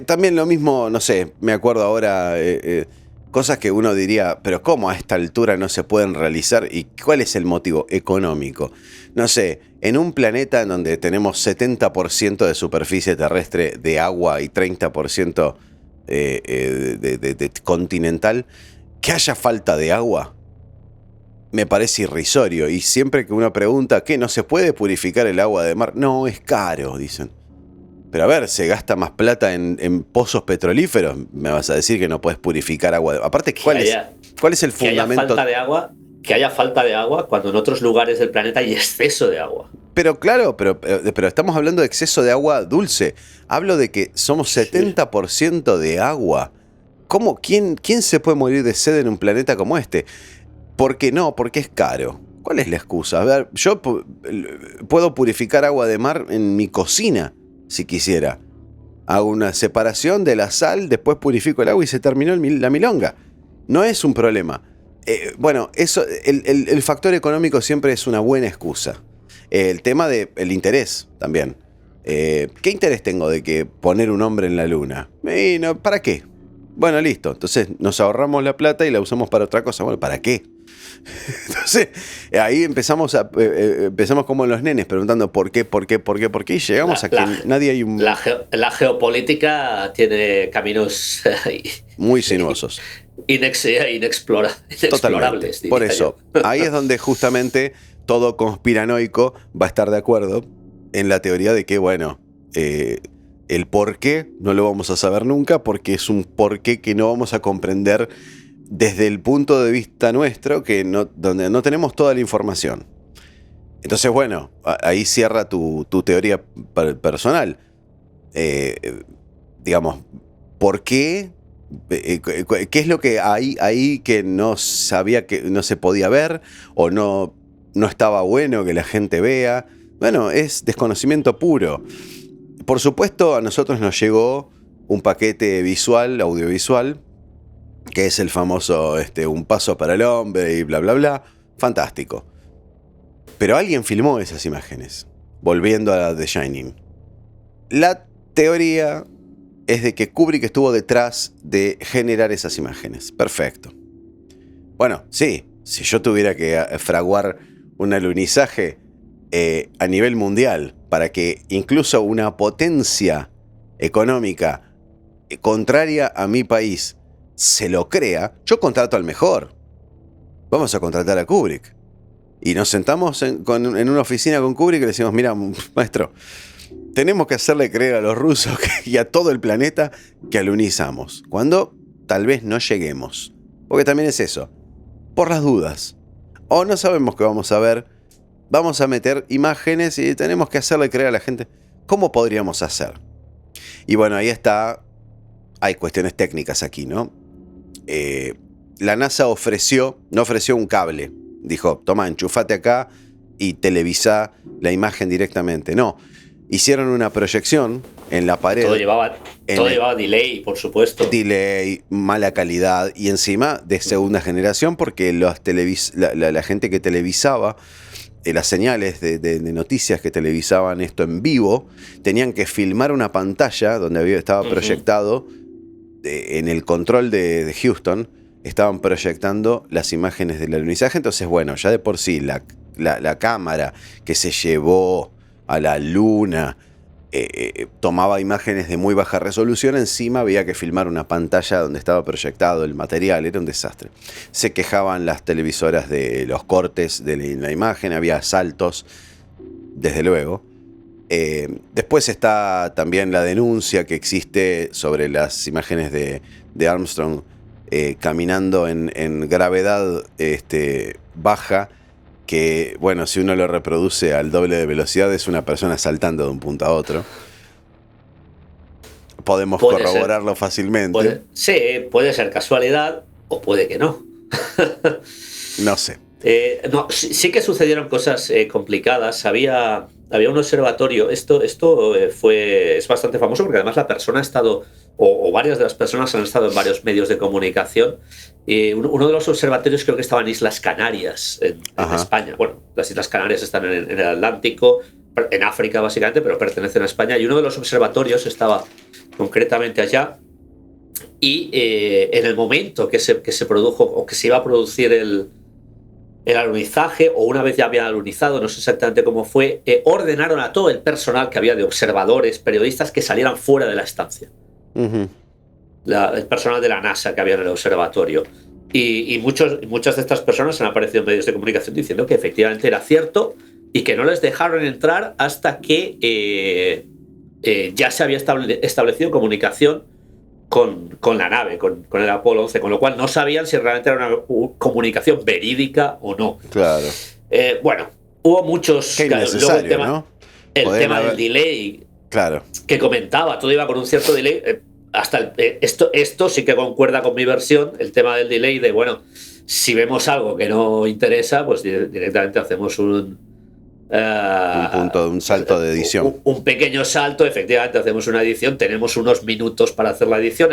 También lo mismo, no sé, me acuerdo ahora, cosas que uno diría, pero ¿cómo a esta altura no se pueden realizar? ¿Y cuál es el motivo económico? No sé, en un planeta en donde tenemos 70% de superficie terrestre de agua y 30% de continental, que haya falta de agua me parece irrisorio. Y siempre que uno pregunta, ¿qué? ¿No se puede purificar el agua de mar? No, es caro, dicen. Pero a ver, se gasta más plata en pozos petrolíferos. Me vas a decir que no puedes purificar agua de... Aparte, ¿cuál es el fundamento? Que haya falta de agua cuando en otros lugares del planeta hay exceso de agua. Pero claro, pero estamos hablando de exceso de agua dulce. Hablo de que somos 70% de agua. ¿Cómo? ¿Quién se puede morir de sed en un planeta como este? ¿Por qué no? Porque es caro. ¿Cuál es la excusa? A ver, yo puedo purificar agua de mar en mi cocina, si quisiera. Hago una separación de la sal, después purifico el agua y se terminó la milonga. No es un problema. Bueno, eso, el factor económico siempre es una buena excusa. El tema del interés también. ¿Qué interés tengo de que poner un hombre en la luna? ¿Para qué? Bueno, listo. Entonces nos ahorramos la plata y la usamos para otra cosa. Bueno, ¿para qué? Entonces, ahí empezamos como los nenes preguntando por qué, y llegamos a que nadie hay un... La geopolítica tiene caminos muy sinuosos. Inexplorables. Por eso, ahí es donde justamente todo conspiranoico va a estar de acuerdo en la teoría de que, bueno, el por qué no lo vamos a saber nunca, porque es un por qué que no vamos a comprender desde el punto de vista nuestro, donde no tenemos toda la información. Entonces, bueno, ahí cierra tu teoría personal. Digamos, ¿por qué? ¿Qué es lo que hay ahí que no sabía que no se podía ver o no estaba bueno que la gente vea? Bueno, es desconocimiento puro. Por supuesto, a nosotros nos llegó un paquete visual, audiovisual, que es el famoso Un paso para el hombre y bla, bla, bla. Fantástico. Pero alguien filmó esas imágenes, volviendo a The Shining. La teoría es de que Kubrick estuvo detrás de generar esas imágenes. Perfecto. Bueno, sí, si yo tuviera que fraguar un alunizaje a nivel mundial para que incluso una potencia económica contraria a mi país se lo crea, yo contrato al mejor. Vamos a contratar a Kubrick. Y nos sentamos en una oficina con Kubrick y le decimos, mira, maestro, tenemos que hacerle creer a los rusos y a todo el planeta que alunizamos, cuando tal vez no lleguemos. Porque también es eso, por las dudas. O no sabemos qué vamos a ver, vamos a meter imágenes y tenemos que hacerle creer a la gente. ¿Cómo podríamos hacer? Y bueno, ahí está, hay cuestiones técnicas aquí, ¿no? La NASA no ofreció un cable. Dijo, toma, enchufate acá y televisa la imagen directamente. No, hicieron una proyección en la pared. Todo llevaba delay, por supuesto. Delay, mala calidad y encima de segunda generación porque la gente que televisaba las señales de noticias que televisaban esto en vivo tenían que filmar una pantalla donde estaba proyectado en el control de Houston. Estaban proyectando las imágenes del alunizaje. Entonces, bueno, ya de por sí la cámara que se llevó a la luna tomaba imágenes de muy baja resolución. Encima había que filmar una pantalla donde estaba proyectado el material. Era un desastre. Se quejaban las televisoras de los cortes de la imagen. Había saltos, desde luego. Después está también la denuncia que existe sobre las imágenes de Armstrong caminando en gravedad baja, que bueno, si uno lo reproduce al doble de velocidad es una persona saltando de un punto a otro. Podemos corroborarlo fácilmente. Puede ser casualidad o puede que no. No sé. Sí que sucedieron cosas complicadas. Había un observatorio. Esto es bastante famoso porque además la persona ha estado, o varias de las personas han estado en varios medios de comunicación. Uno de los observatorios creo que estaba en Islas Canarias, en España. Bueno, las Islas Canarias están en el Atlántico, en África básicamente, pero pertenecen a España. Y uno de los observatorios estaba concretamente allá. Y en el momento que se produjo o que se iba a producir el alunizaje, o una vez ya habían alunizado, no sé exactamente cómo fue, ordenaron a todo el personal que había de observadores, periodistas, que salieran fuera de la estancia. El personal de la NASA que había en el observatorio. Y muchas de estas personas han aparecido en medios de comunicación diciendo que efectivamente era cierto y que no les dejaron entrar hasta que ya se había establecido comunicación con la nave, con el Apolo 11, con lo cual no sabían si realmente era una comunicación verídica o no. Claro. Bueno, hubo muchos... Qué innecesario, luego el tema, ¿no? el tema del delay, claro, que comentaba, todo iba con un cierto delay. Hasta esto sí que concuerda con mi versión, el tema del delay de, bueno, si vemos algo que no interesa, pues directamente hacemos un salto de edición. Un pequeño salto, efectivamente hacemos una edición, tenemos unos minutos para hacer la edición,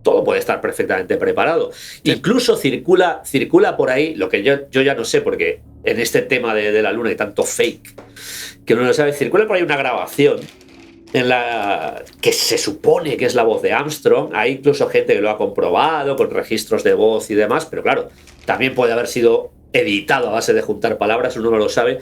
todo puede estar perfectamente preparado. Sí. Incluso circula por ahí, lo que yo ya no sé, porque en este tema de la luna hay tanto fake, que uno no sabe, circula por ahí una grabación en la que se supone que es la voz de Armstrong. Hay incluso gente que lo ha comprobado con registros de voz y demás, pero claro, también puede haber sido editado a base de juntar palabras, uno no lo sabe.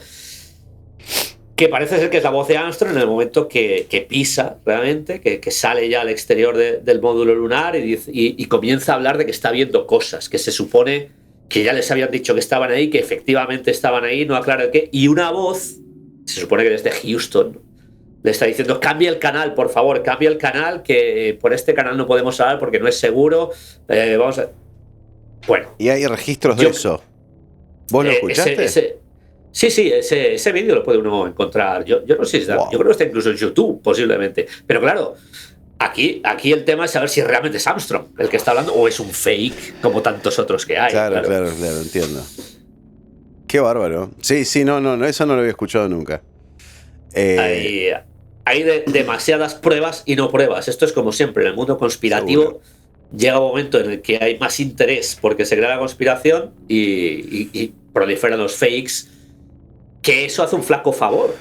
Que parece ser que es la voz de Armstrong en el momento que pisa realmente, que sale ya al exterior del módulo lunar y comienza a hablar de que está viendo cosas, que se supone que ya les habían dicho que estaban ahí, que efectivamente estaban ahí, no aclara el qué, y una voz, se supone que desde Houston, le está diciendo: cambia el canal, por favor, cambia el canal, que por este canal no podemos hablar porque no es seguro. Vamos a... Bueno. ¿Y hay registros de eso? ¿Vos lo escuchaste? Sí, ese vídeo lo puede uno encontrar. Yo no sé si yo creo que está incluso en YouTube, posiblemente. Pero claro, aquí el tema es saber si realmente es Armstrong el que está hablando o es un fake, como tantos otros que hay. Claro, entiendo. Qué bárbaro. Sí, no, eso no lo había escuchado nunca. Hay demasiadas pruebas y no pruebas. Esto es como siempre, en el mundo conspirativo. Seguro. Llega un momento en el que hay más interés porque se crea la conspiración y proliferan los fakes, que eso hace un flaco favor.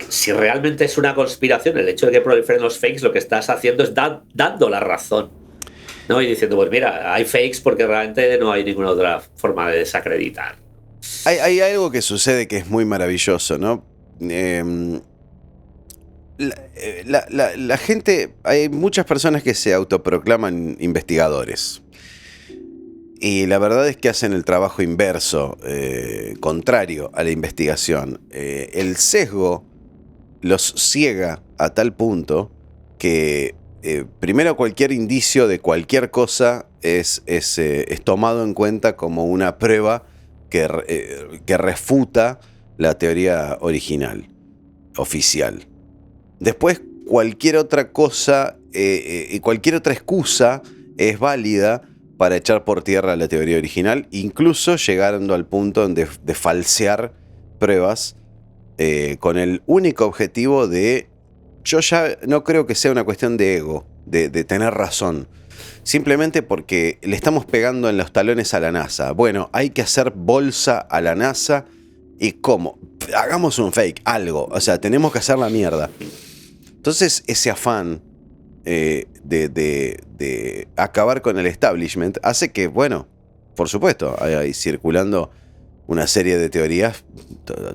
Si realmente es una conspiración, el hecho de que proliferen los fakes, lo que estás haciendo es dando la razón, ¿no? Y diciendo, pues mira, hay fakes porque realmente no hay ninguna otra forma de desacreditar. Hay algo que sucede que es muy maravilloso, ¿no? La gente, hay muchas personas que se autoproclaman investigadores y la verdad es que hacen el trabajo inverso, contrario a la investigación. El sesgo los ciega a tal punto que primero cualquier indicio de cualquier cosa es tomado en cuenta como una prueba que refuta la teoría original, oficial. Después, cualquier otra cosa y cualquier otra excusa es válida para echar por tierra la teoría original, incluso llegando al punto de falsear pruebas con el único objetivo de... Yo ya no creo que sea una cuestión de ego, de tener razón. Simplemente porque le estamos pegando en los talones a la NASA. Bueno, hay que hacer bolsa a la NASA. ¿Y cómo? Hagamos un fake, algo. O sea, tenemos que hacer la mierda. Entonces, ese afán de acabar con el establishment hace que, bueno, por supuesto, hay circulando una serie de teorías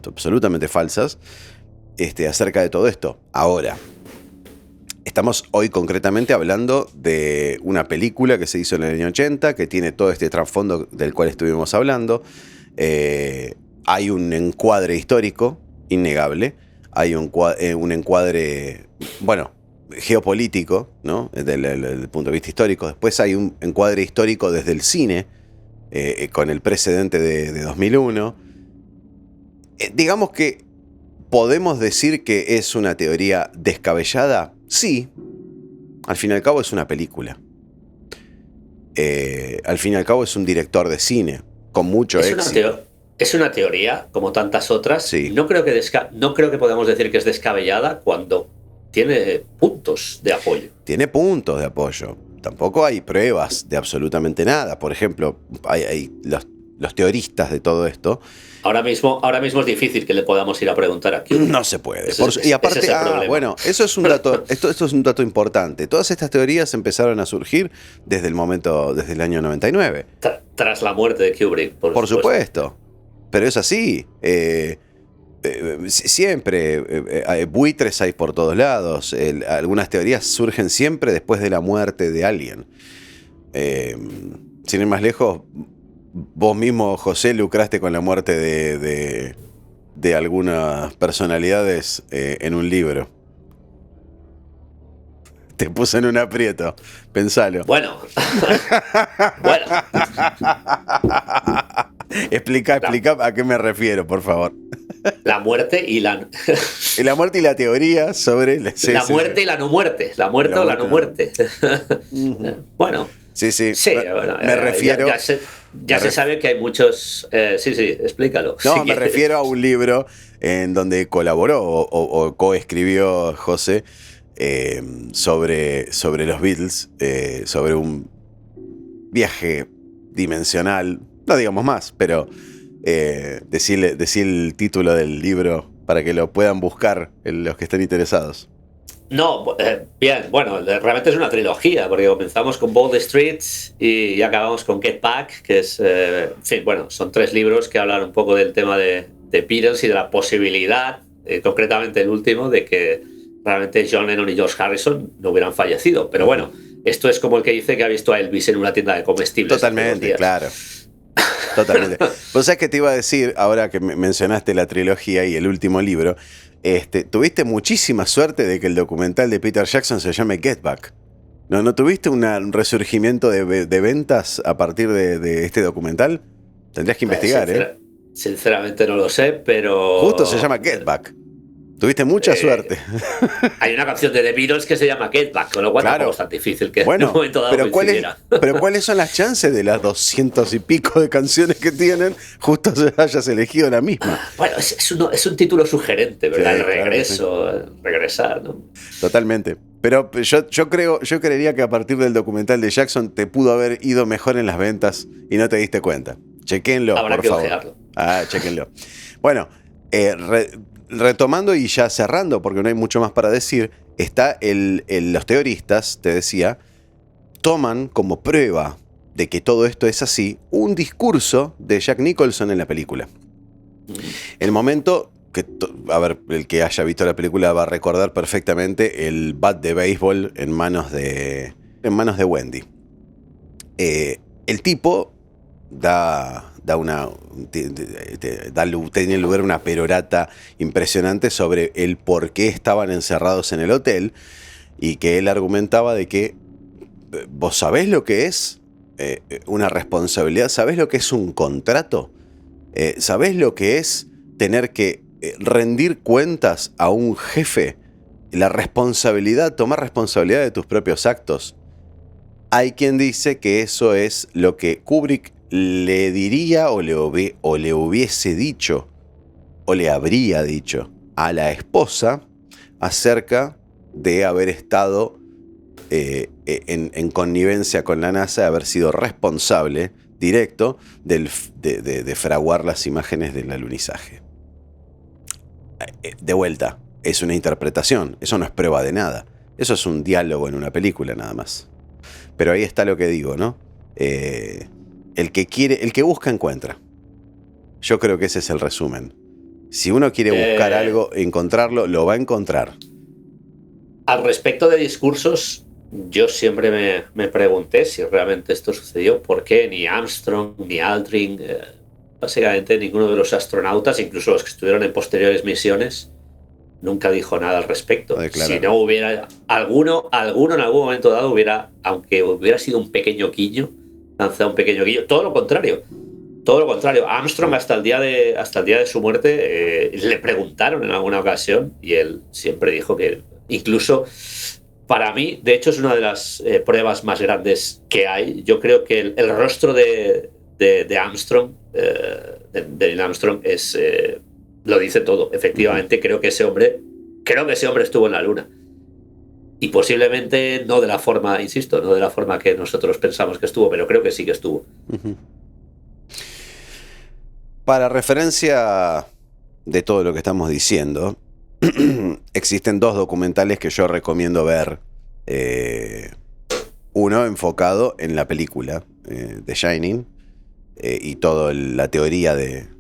absolutamente falsas acerca de todo esto. Ahora, estamos hoy concretamente hablando de una película que se hizo en el año 80, que tiene todo este trasfondo del cual estuvimos hablando. Hay un encuadre histórico innegable. Hay un encuadre, bueno, geopolítico, ¿no? Desde el punto de vista histórico. Después hay un encuadre histórico desde el cine, con el precedente de 2001. Digamos que podemos decir que es una teoría descabellada. Sí, al fin y al cabo es una película. Al fin y al cabo es un director de cine con mucho éxito. Es una teoría, como tantas otras. Sí. No creo que podamos decir que es descabellada cuando tiene puntos de apoyo. Tiene puntos de apoyo. Tampoco hay pruebas de absolutamente nada. Por ejemplo, hay los teoristas de todo esto. Ahora mismo es difícil que le podamos ir a preguntar aquí. No se puede. Y aparte, bueno, eso es un dato. Esto es un dato importante. Todas estas teorías empezaron a surgir desde el año 99. Tras la muerte de Kubrick, por supuesto. Pero es así. Siempre buitres hay por todos lados. Algunas teorías surgen siempre después de la muerte de alguien. Sin ir más lejos, vos mismo, José, lucraste con la muerte de algunas personalidades en un libro. Te puso en un aprieto, pensalo. Bueno, bueno. Explica a qué me refiero, por favor. La muerte y la... La muerte y la teoría sobre... La muerte y la no muerte. La muerte o la no muerte. Bueno. Sí. Bueno, me refiero... Ya se sabe que hay muchos... sí, explícalo. No, me refiero a un libro en donde colaboró o coescribió José sobre los Beatles, sobre un viaje dimensional, no digamos más, pero decir el título del libro para que lo puedan buscar los que estén interesados. No, bien, bueno, realmente es una trilogía, porque comenzamos con Bold Streets y acabamos con Get Back, que es, en fin, bueno, son 3 libros que hablan un poco del tema de Beatles y de la posibilidad, concretamente el último, de que realmente John Lennon y George Harrison no hubieran fallecido. Pero bueno, esto es como el que dice que ha visto a Elvis en una tienda de comestibles. Totalmente, claro. Totalmente. Vos sabés que te iba a decir, ahora que mencionaste la trilogía y el último libro, tuviste muchísima suerte de que el documental de Peter Jackson se llame Get Back. ¿No tuviste un resurgimiento de ventas a partir de este documental? Tendrías que investigar, Sinceramente no lo sé, pero... Justo se llama Get Back. Tuviste mucha suerte. Hay una canción de The Beatles que se llama Get Back, con lo cual tampoco es tan difícil que en un momento dado pero ¿cuáles son las chances de las 200 y pico de canciones que tienen justo hayas elegido la misma? Bueno, es un título sugerente, ¿verdad? Sí, el regreso, claro, regresar, ¿no? Totalmente. Pero yo creería que a partir del documental de Jackson te pudo haber ido mejor en las ventas y no te diste cuenta. Chequenlo, por favor. Ojearlo. Chequenlo. Bueno, retomando y ya cerrando, porque no hay mucho más para decir, está los teoristas, te decía, toman como prueba de que todo esto es así un discurso de Jack Nicholson en la película. El momento que, el que haya visto la película va a recordar perfectamente el bat de béisbol en manos de Wendy. El tipo tiene lugar una perorata impresionante sobre el por qué estaban encerrados en el hotel y que él argumentaba de que vos sabés lo que es una responsabilidad, sabés lo que es un contrato, sabés lo que es tener que rendir cuentas a un jefe, tomar responsabilidad de tus propios actos. Hay quien dice que eso es lo que Kubrick le diría o le hubiese dicho o le habría dicho a la esposa acerca de haber estado en connivencia con la NASA, de haber sido responsable directo de fraguar las imágenes del alunizaje. De vuelta, es una interpretación, eso no es prueba de nada, eso es un diálogo en una película nada más. Pero ahí está lo que digo, ¿no? El que busca encuentra. Yo creo que ese es el resumen. Si uno quiere buscar algo, encontrarlo, lo va a encontrar. Al respecto de discursos, yo siempre me pregunté si realmente esto sucedió, por qué ni Armstrong ni Aldrin, básicamente ninguno de los astronautas, incluso los que estuvieron en posteriores misiones, nunca dijo nada al respecto. Si no hubiera alguno en algún momento dado aunque hubiera sido un pequeño guiño, lanzado un pequeño guiño, todo lo contrario. Armstrong hasta el día de su muerte le preguntaron en alguna ocasión y él siempre dijo que, incluso para mí, de hecho es una de las pruebas más grandes que hay. Yo creo que el rostro de Armstrong, de Neil Armstrong, lo dice todo. Efectivamente, creo que ese hombre estuvo en la Luna. Y posiblemente no de la forma, insisto, no de la forma que nosotros pensamos que estuvo, pero creo que sí que estuvo. Para referencia de todo lo que estamos diciendo, existen 2 documentales que yo recomiendo ver. Uno enfocado en la película The Shining y toda la teoría de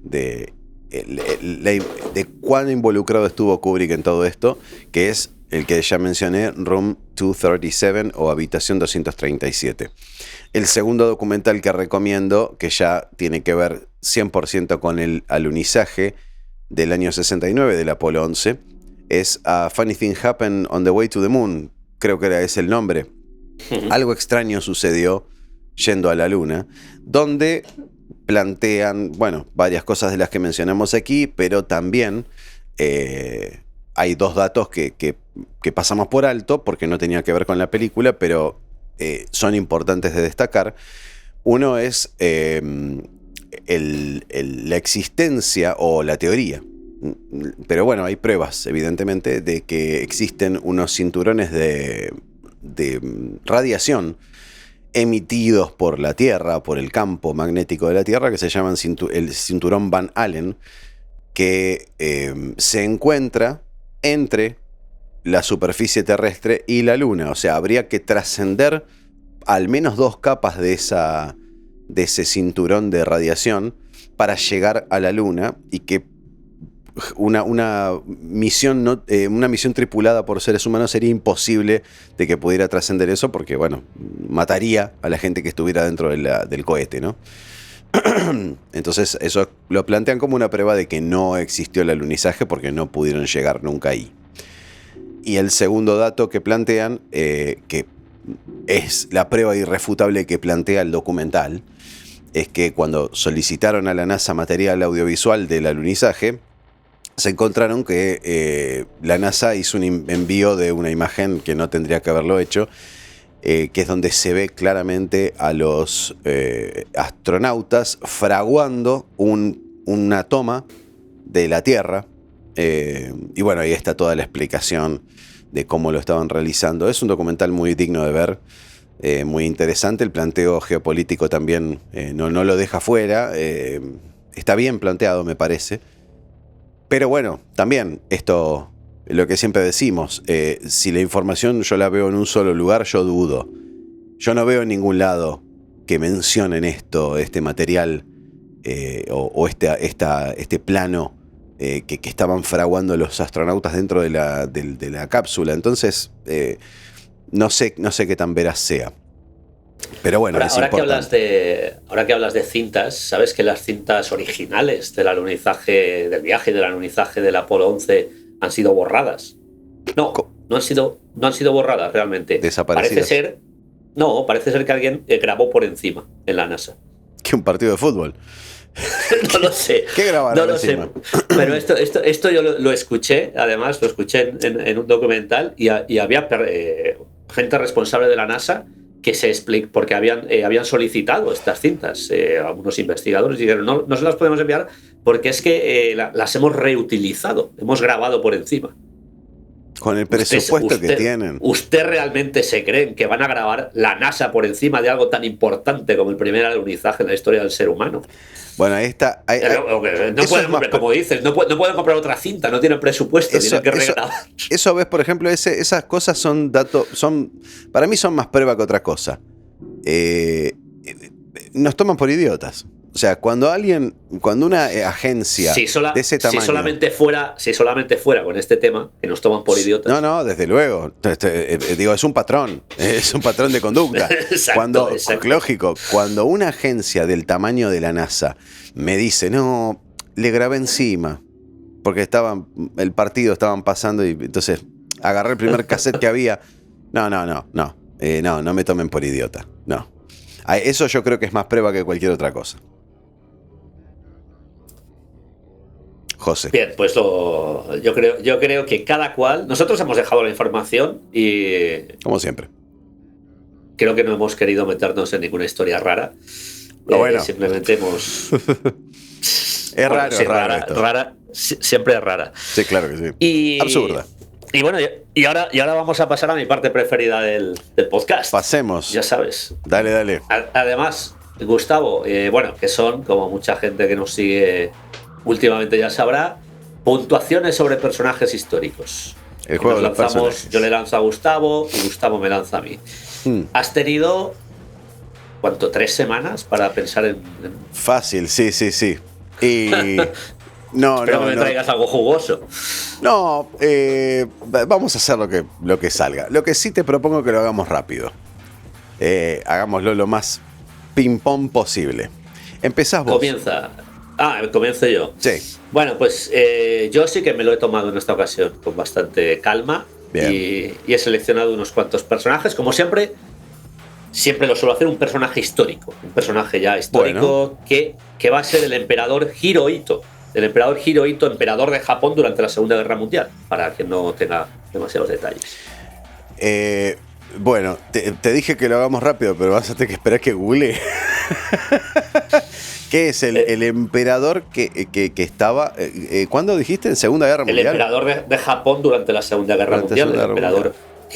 cuán involucrado estuvo Kubrick en todo esto, que es el que ya mencioné, Room 237 o Habitación 237. El segundo documental que recomiendo, que ya tiene que ver 100% con el alunizaje del año 69 del Apolo 11, es A Funny Thing Happened on the Way to the Moon. Creo que era ese el nombre. Algo extraño sucedió yendo a la Luna, donde plantean, bueno, varias cosas de las que mencionamos aquí, pero también hay dos datos que pasamos por alto porque no tenía que ver con la película, pero son importantes de destacar. Uno es la existencia o la teoría, pero bueno, hay pruebas evidentemente de que existen unos cinturones de radiación emitidos por la Tierra, por el campo magnético de la Tierra, que se llaman el cinturón Van Allen, que se encuentra entre la superficie terrestre y la Luna. O sea, habría que trascender al menos 2 capas de ese cinturón de radiación para llegar a la Luna, y que una misión tripulada por seres humanos sería imposible de que pudiera trascender eso, porque bueno, mataría a la gente que estuviera dentro del cohete, ¿no? Entonces eso lo plantean como una prueba de que no existió el alunizaje, porque no pudieron llegar nunca ahí. Y el segundo dato que plantean, que es la prueba irrefutable que plantea el documental, es que cuando solicitaron a la NASA material audiovisual del alunizaje, se encontraron que la NASA hizo un envío de una imagen que no tendría que haberlo hecho, que es donde se ve claramente a los astronautas fraguando una toma de la Tierra. Y bueno, ahí está toda la explicación de cómo lo estaban realizando. Es un documental muy digno de ver, muy interesante. El planteo geopolítico también no lo deja fuera. Está bien planteado, me parece. Pero bueno, también esto, lo que siempre decimos, si la información yo la veo en un solo lugar, yo dudo. Yo no veo en ningún lado que mencionen este material o este plano que estaban fraguando los astronautas dentro de la cápsula. Entonces, no sé qué tan veraz sea. Pero bueno, ahora que hablas de cintas, ¿sabes que las cintas originales del alunizaje, del viaje del alunizaje del Apolo 11 han sido borradas? No han sido borradas realmente. Desaparecidas. Parece ser que alguien grabó por encima en la NASA. ¿Que un partido de fútbol? No lo sé. ¿Qué grabaron? No lo sé. Pero esto yo lo escuché, además, lo escuché en un documental, y había gente responsable de la NASA que se explica, porque habían solicitado estas cintas algunos investigadores, y dijeron, no se las podemos enviar porque es que las hemos reutilizado, hemos grabado por encima. Con el presupuesto que tienen. ¿Usted realmente se creen que van a grabar la NASA por encima de algo tan importante como el primer alunizaje en la historia del ser humano? Bueno, ahí está. No pueden comprar, como dices, no pueden comprar otra cinta, no tienen presupuesto, tienen que regrabar. Eso ves, por ejemplo, esas cosas son datos, para mí son más prueba que otra cosa. Nos toman por idiotas. O sea, cuando una agencia de ese tamaño... Si solamente fuera con este tema, que nos toman por idiotas. No, desde luego. Digo, es un patrón de conducta. Exacto. Lógico, cuando una agencia del tamaño de la NASA me dice, no, le grabé encima, porque el partido estaban pasando, y entonces agarré el primer cassette que había. No me tomen por idiota. No. Eso yo creo que es más prueba que cualquier otra cosa. José. Bien, pues yo creo que cada cual... Nosotros hemos dejado la información y... Como siempre. Creo que no hemos querido meternos en ninguna historia rara. Bueno. Simplemente hemos... Es raro, sí, rara. Siempre es rara. Sí, claro que sí. Absurda. Y bueno, y ahora vamos a pasar a mi parte preferida del podcast. Pasemos. Ya sabes. Dale. Además, Gustavo, que son, como mucha gente que nos sigue últimamente ya sabrá, puntuaciones sobre personajes históricos. El juego de los personajes. Yo le lanzo a Gustavo y Gustavo me lanza a mí. Has tenido, ¿cuánto? 3 semanas para pensar en... Fácil, sí. Y... Espero que me traigas algo jugoso. No, vamos a hacer lo que salga. Lo que sí te propongo que lo hagamos rápido. Hagámoslo lo más ping-pong posible. Empezás vos. Comienzo yo. Sí. Bueno, pues yo sí que me lo he tomado en esta ocasión con bastante calma. Y he seleccionado unos cuantos personajes. Como siempre lo suelo hacer un personaje histórico. Un personaje ya histórico, bueno, que va a ser el emperador Hirohito. El emperador Hirohito, emperador de Japón durante la Segunda Guerra Mundial, para que no tenga demasiados detalles. Bueno, te dije que lo hagamos rápido, pero vas a tener que esperar que google. ¿Qué es el emperador que estaba... ¿cuándo dijiste? ¿En Segunda Guerra Mundial? El emperador de Japón durante la Segunda Guerra Mundial, el emperador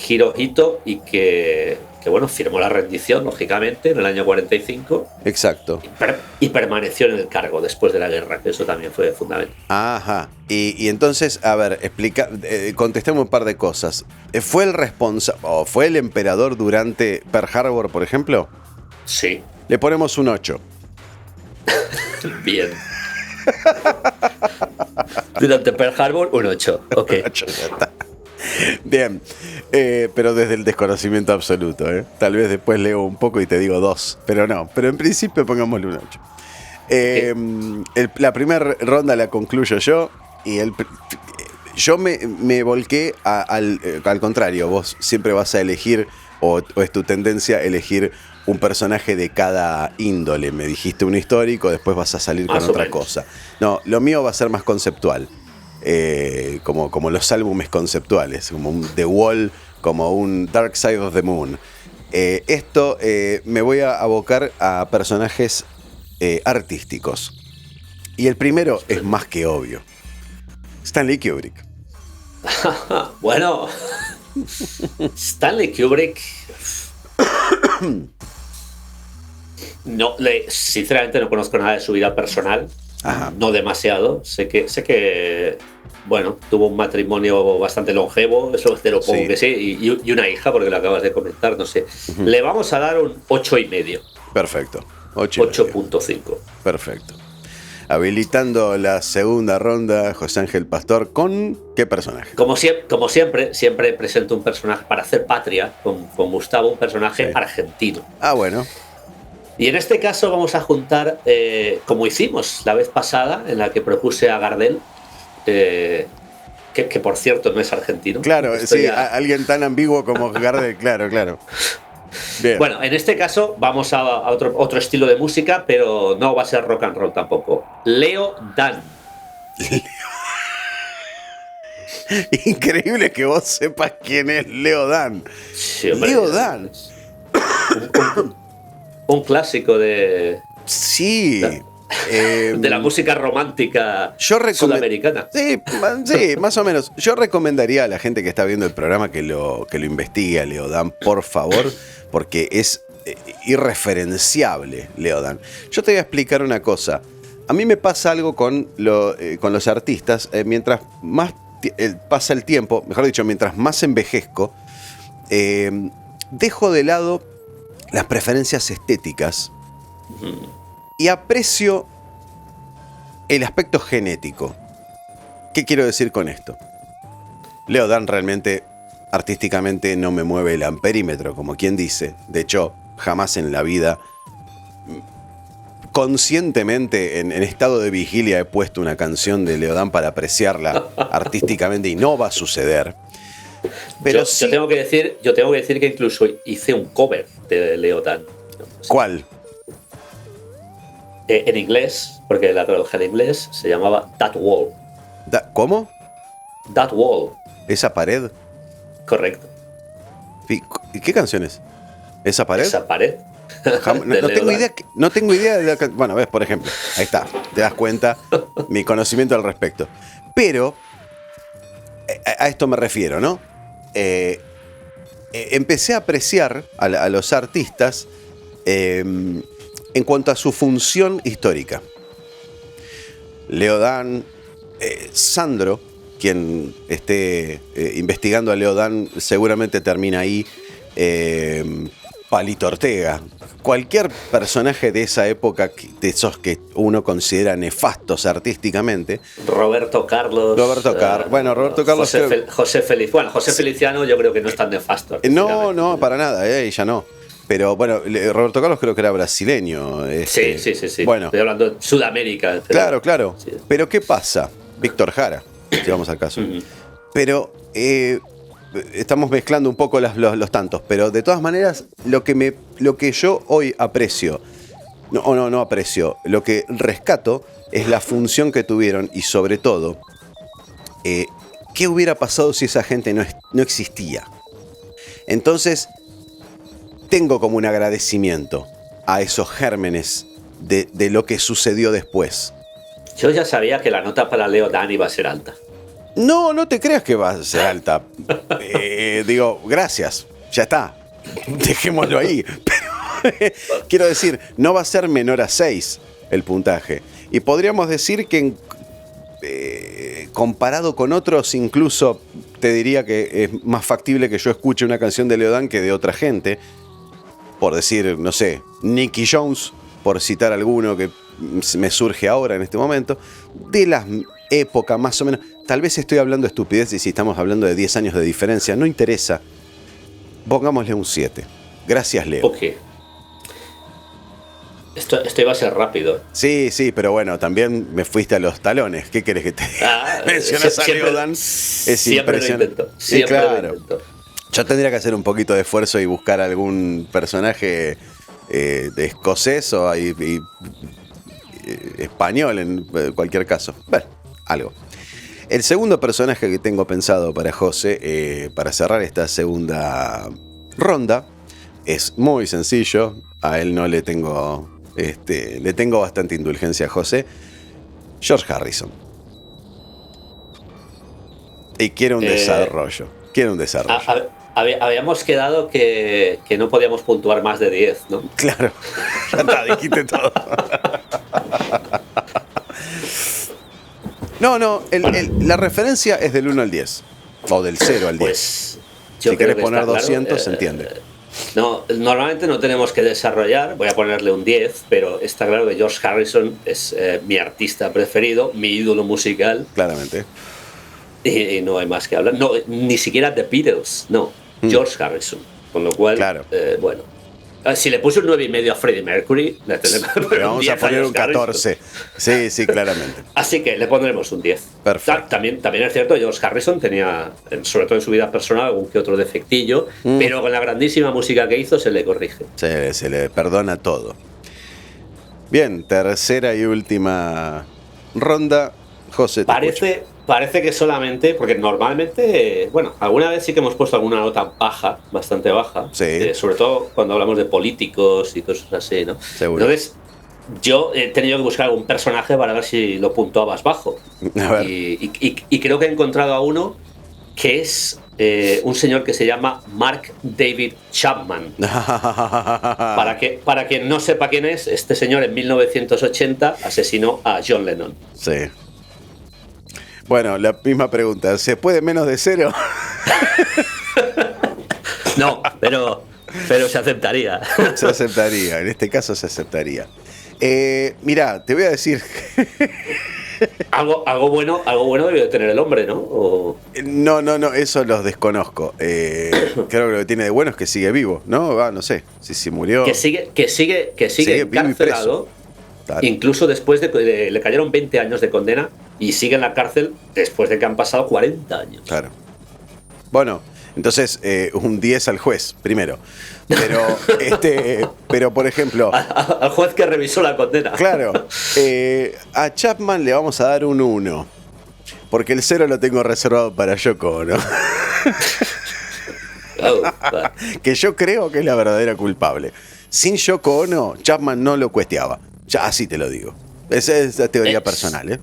Hirohito, y que bueno, firmó la rendición, lógicamente, en el año 45. Exacto. Y permaneció en el cargo después de la guerra, que eso también fue fundamental. Ajá. Y entonces, a ver, contestemos un par de cosas. ¿Fue el responsable, o fue el emperador durante Pearl Harbor, por ejemplo? Sí. Le ponemos un 8. Bien. Durante Pearl Harbor, un 8. Ok. Un 8, ya está. Bien, pero desde el desconocimiento absoluto, ¿eh? Tal vez después leo un poco y te digo 2, pero no, pero en principio pongámosle un 8. La primera ronda la concluyo yo y yo me volqué al contrario. Vos siempre vas a elegir, o es tu tendencia elegir un personaje de cada índole. Me dijiste un histórico, después vas a salir con otra cosa. No, lo mío va a ser más conceptual. Como los álbumes conceptuales, como un The Wall, como un Dark Side of the Moon. Me voy a abocar a personajes artísticos. Y el primero es más que obvio. Stanley Kubrick. Bueno, Stanley Kubrick... sinceramente no conozco nada de su vida personal. Ajá. No demasiado. Sé que bueno, tuvo un matrimonio bastante longevo, eso te lo pongo sí. Que sí, y una hija, porque lo acabas de comentar, no sé. Uh-huh. Le vamos a dar un 8,5. Perfecto. 8.5. Perfecto. Habilitando la segunda ronda, José Ángel Pastor, ¿con qué personaje? Como siempre presento un personaje para hacer patria con Gustavo, un personaje argentino. Ah, bueno. Y en este caso vamos a juntar, como hicimos la vez pasada, en la que propuse a Gardel, que por cierto no es argentino. Claro, sí, alguien tan ambiguo como Gardel, claro. Bien. Bueno, en este caso vamos a otro estilo de música, pero no va a ser rock and roll tampoco. Leo Dan. Increíble que vos sepas quién es Leo Dan. Sí, hombre, Leo Dan. Un clásico de... Sí. De la música romántica sudamericana. Sí, más o menos. Yo recomendaría a la gente que está viendo el programa que lo investigue a Leo Dan, por favor, porque es irreferenciable Leo Dan. Yo te voy a explicar una cosa. A mí me pasa algo con los artistas. Mientras más pasa el tiempo, mejor dicho, mientras más envejezco, dejo de lado las preferencias estéticas y aprecio el aspecto genético. ¿Qué quiero decir con esto? Leo Dan realmente artísticamente no me mueve el amperímetro, como quien dice. De hecho, jamás en la vida conscientemente en estado de vigilia he puesto una canción de Leo Dan para apreciarla artísticamente y no va a suceder. Pero yo tengo que decir que incluso hice un cover de Leo Dan. ¿Cuál? En inglés, porque la traduje en inglés, se llamaba That Wall. ¿Cómo? That Wall. ¿Esa pared? Correcto. ¿Y qué canción es? ¿Esa pared? Esa pared. No tengo idea de la canción. Bueno, ves, por ejemplo, ahí está, te das cuenta mi conocimiento al respecto. Pero a esto me refiero, ¿no? Empecé a apreciar a los artistas en cuanto a su función histórica. Leo Dan, Sandro, quien esté investigando a Leo Dan, seguramente termina ahí. Palito Ortega, cualquier personaje de esa época, de esos que uno considera nefastos artísticamente. Roberto Carlos. Bueno, Roberto Carlos. José Feliz. Bueno, José Feliciano yo creo que no es tan nefasto. No, para nada, ya no. Pero bueno, Roberto Carlos creo que era brasileño. Sí. Bueno, estoy hablando de Sudamérica. Claro. Sí. Pero ¿qué pasa? Víctor Jara, si vamos al caso. Pero estamos mezclando un poco los tantos, pero de todas maneras, lo que yo hoy aprecio, no aprecio, lo que rescato es la función que tuvieron y sobre todo, ¿qué hubiera pasado si esa gente no existía? Entonces, tengo como un agradecimiento a esos gérmenes de lo que sucedió después. Yo ya sabía que la nota para Leo Dan iba a ser alta. No te creas que va a ser alta. Digo, gracias, ya está. Dejémoslo ahí. Pero, quiero decir, no va a ser menor a 6 el puntaje. Y podríamos decir que comparado con otros, incluso te diría que es más factible que yo escuche una canción de Leo Dan que de otra gente. Por decir, no sé, Nicky Jones, por citar alguno que me surge ahora en este momento, de la época más o menos. Tal vez estoy hablando de estupidez y si estamos hablando de 10 años de diferencia, no interesa. Pongámosle un 7. Gracias, Leo. Ok. Esto iba a ser rápido. Sí, pero bueno, también me fuiste a los talones. ¿Qué querés que te diga? Mencionas a Leo Dan. Es impresionante. Siempre claro. Lo intento. Yo tendría que hacer un poquito de esfuerzo y buscar algún personaje de escocés o español en cualquier caso. Bueno, algo. El segundo personaje que tengo pensado para José, para cerrar esta segunda ronda, es muy sencillo. A él no le tengo, le tengo bastante indulgencia a José. George Harrison. Y quiere un desarrollo. Habíamos quedado que no podíamos puntuar más de 10, ¿no? Claro, ya está, dijiste todo. No, la referencia es del 1 al 10, o del 0 al 10. Pues, si querés poner 200, claro, se entiende. No, normalmente no tenemos que desarrollar, voy a ponerle un 10, pero está claro que George Harrison es mi artista preferido, mi ídolo musical. Claramente. Y no hay más que hablar. No, ni siquiera The Beatles, no. George Harrison. Con lo cual, claro. Bueno. Si le puse un 9,5 a Freddie Mercury, le vamos a poner un 14. Sí, claramente. Así que le pondremos un 10. Perfecto. También es cierto, George Harrison tenía, sobre todo en su vida personal, algún que otro defectillo, pero con la grandísima música que hizo se le corrige. Se le perdona todo. Bien, tercera y última ronda. José, Parece que solamente, porque normalmente, bueno, alguna vez sí que hemos puesto alguna nota baja, bastante baja, sí. Sobre todo cuando hablamos de políticos y cosas así, ¿no? Seguro. Entonces, yo he tenido que buscar algún personaje para ver si lo puntuabas bajo. A ver. Y creo que he encontrado a uno que es un señor que se llama Mark David Chapman. Para quien no sepa quién es, este señor en 1980 asesinó a John Lennon. Sí. Bueno, la misma pregunta. ¿Se puede menos de 0? No, pero se aceptaría. Se aceptaría, en este caso se aceptaría. Mirá, te voy a decir. Algo bueno debió de tener el hombre, ¿no? No, eso los desconozco. Creo que lo que tiene de bueno es que sigue vivo, ¿no? No sé, si murió. Que sigue encarcelado. Incluso después de que le cayeron 20 años de condena y sigue en la cárcel después de que han pasado 40 años. Claro. Bueno, entonces un 10 al juez, primero. Pero por ejemplo... Al juez que revisó la condena. Claro. A Chapman le vamos a dar un 1. Porque el 0 lo tengo reservado para Yoko Ono. Que yo creo que es la verdadera culpable. Sin Yoko Ono, Chapman no lo cuestionaba. Ya, así te lo digo. Esa es la teoría personal, ¿eh?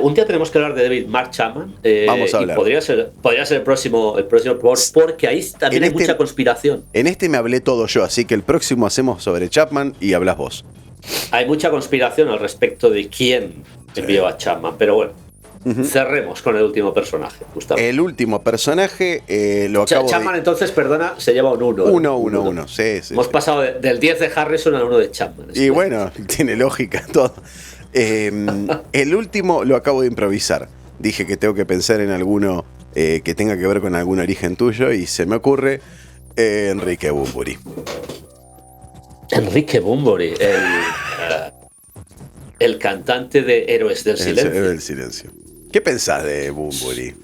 Un día tenemos que hablar de David Mark Chapman. Vamos a hablar. Podría ser el próximo porque ahí también hay mucha conspiración. En este me hablé todo yo, así que el próximo hacemos sobre Chapman y hablas vos. Hay mucha conspiración al respecto de quién envió a Chapman, pero bueno. cerremos con el último personaje, justamente. El último personaje lo acabo Chapman, entonces, perdona, se lleva un 1. 1-1-1, sí. Hemos pasado del 10 de Harrison al 1 de Chapman. Y bueno, tiene lógica todo. El último lo acabo de improvisar. Dije que tengo que pensar en alguno que tenga que ver con algún origen tuyo y se me ocurre Enrique Bunbury. Enrique Bunbury, el cantante de Héroes del Silencio. Héroes del Silencio. ¿Qué pensás de Bunbury?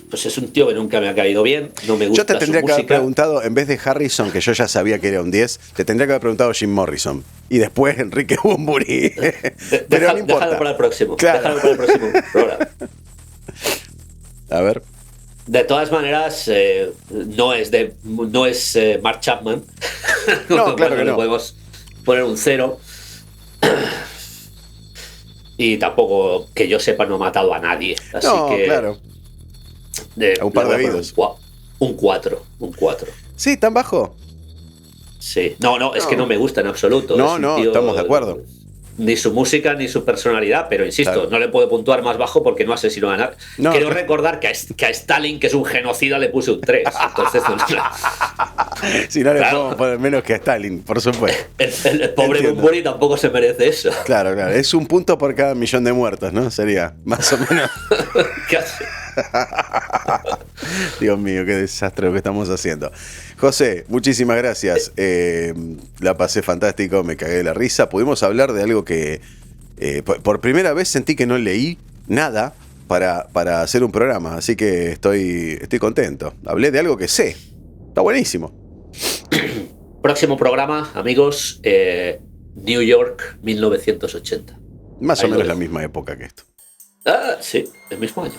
Pues es un tío que nunca me ha caído bien, no me gusta. Yo te tendría su que haber música. preguntado, en vez de Harrison, que yo ya sabía que era un 10, te tendría que haber preguntado Jim Morrison. Y después Enrique Bunbury. Pero no importa. Déjalo para el próximo. Claro. Déjalo para el próximo programa. A ver. De todas maneras, no es Mark Chapman. No, claro que Le no. podemos poner un 0. Y tampoco, que yo sepa, no ha matado a nadie. Así No, que, claro. A un par de oídos. Un 4. Un 4. Sí, tan bajo. Sí. No, es que no me gusta en absoluto. No, Es un no, tío, estamos de acuerdo. Ni su música ni su personalidad, pero insisto, Claro. no le puedo puntuar más bajo porque no asesinó a nadie. No, Quiero claro. recordar que a Stalin, que es un genocida, le puse un 3. Entonces, Si no le Claro. podemos poner menos que a Stalin, por supuesto. el pobre Entiendo. Bunbury tampoco se merece eso. Claro. Es un punto por cada 1.000.000 de muertos, ¿no? Sería más o menos. Casi. Dios mío, qué desastre lo que estamos haciendo. José, muchísimas gracias. La pasé fantástico, me cagué de la risa. Pudimos hablar de algo que por primera vez sentí que no leí nada para hacer un programa, así que estoy contento. Hablé de algo que sé. Está buenísimo. Próximo programa, amigos, New York 1980. Más o Ahí lo menos la dejo. misma época que esto. Sí, el mismo año.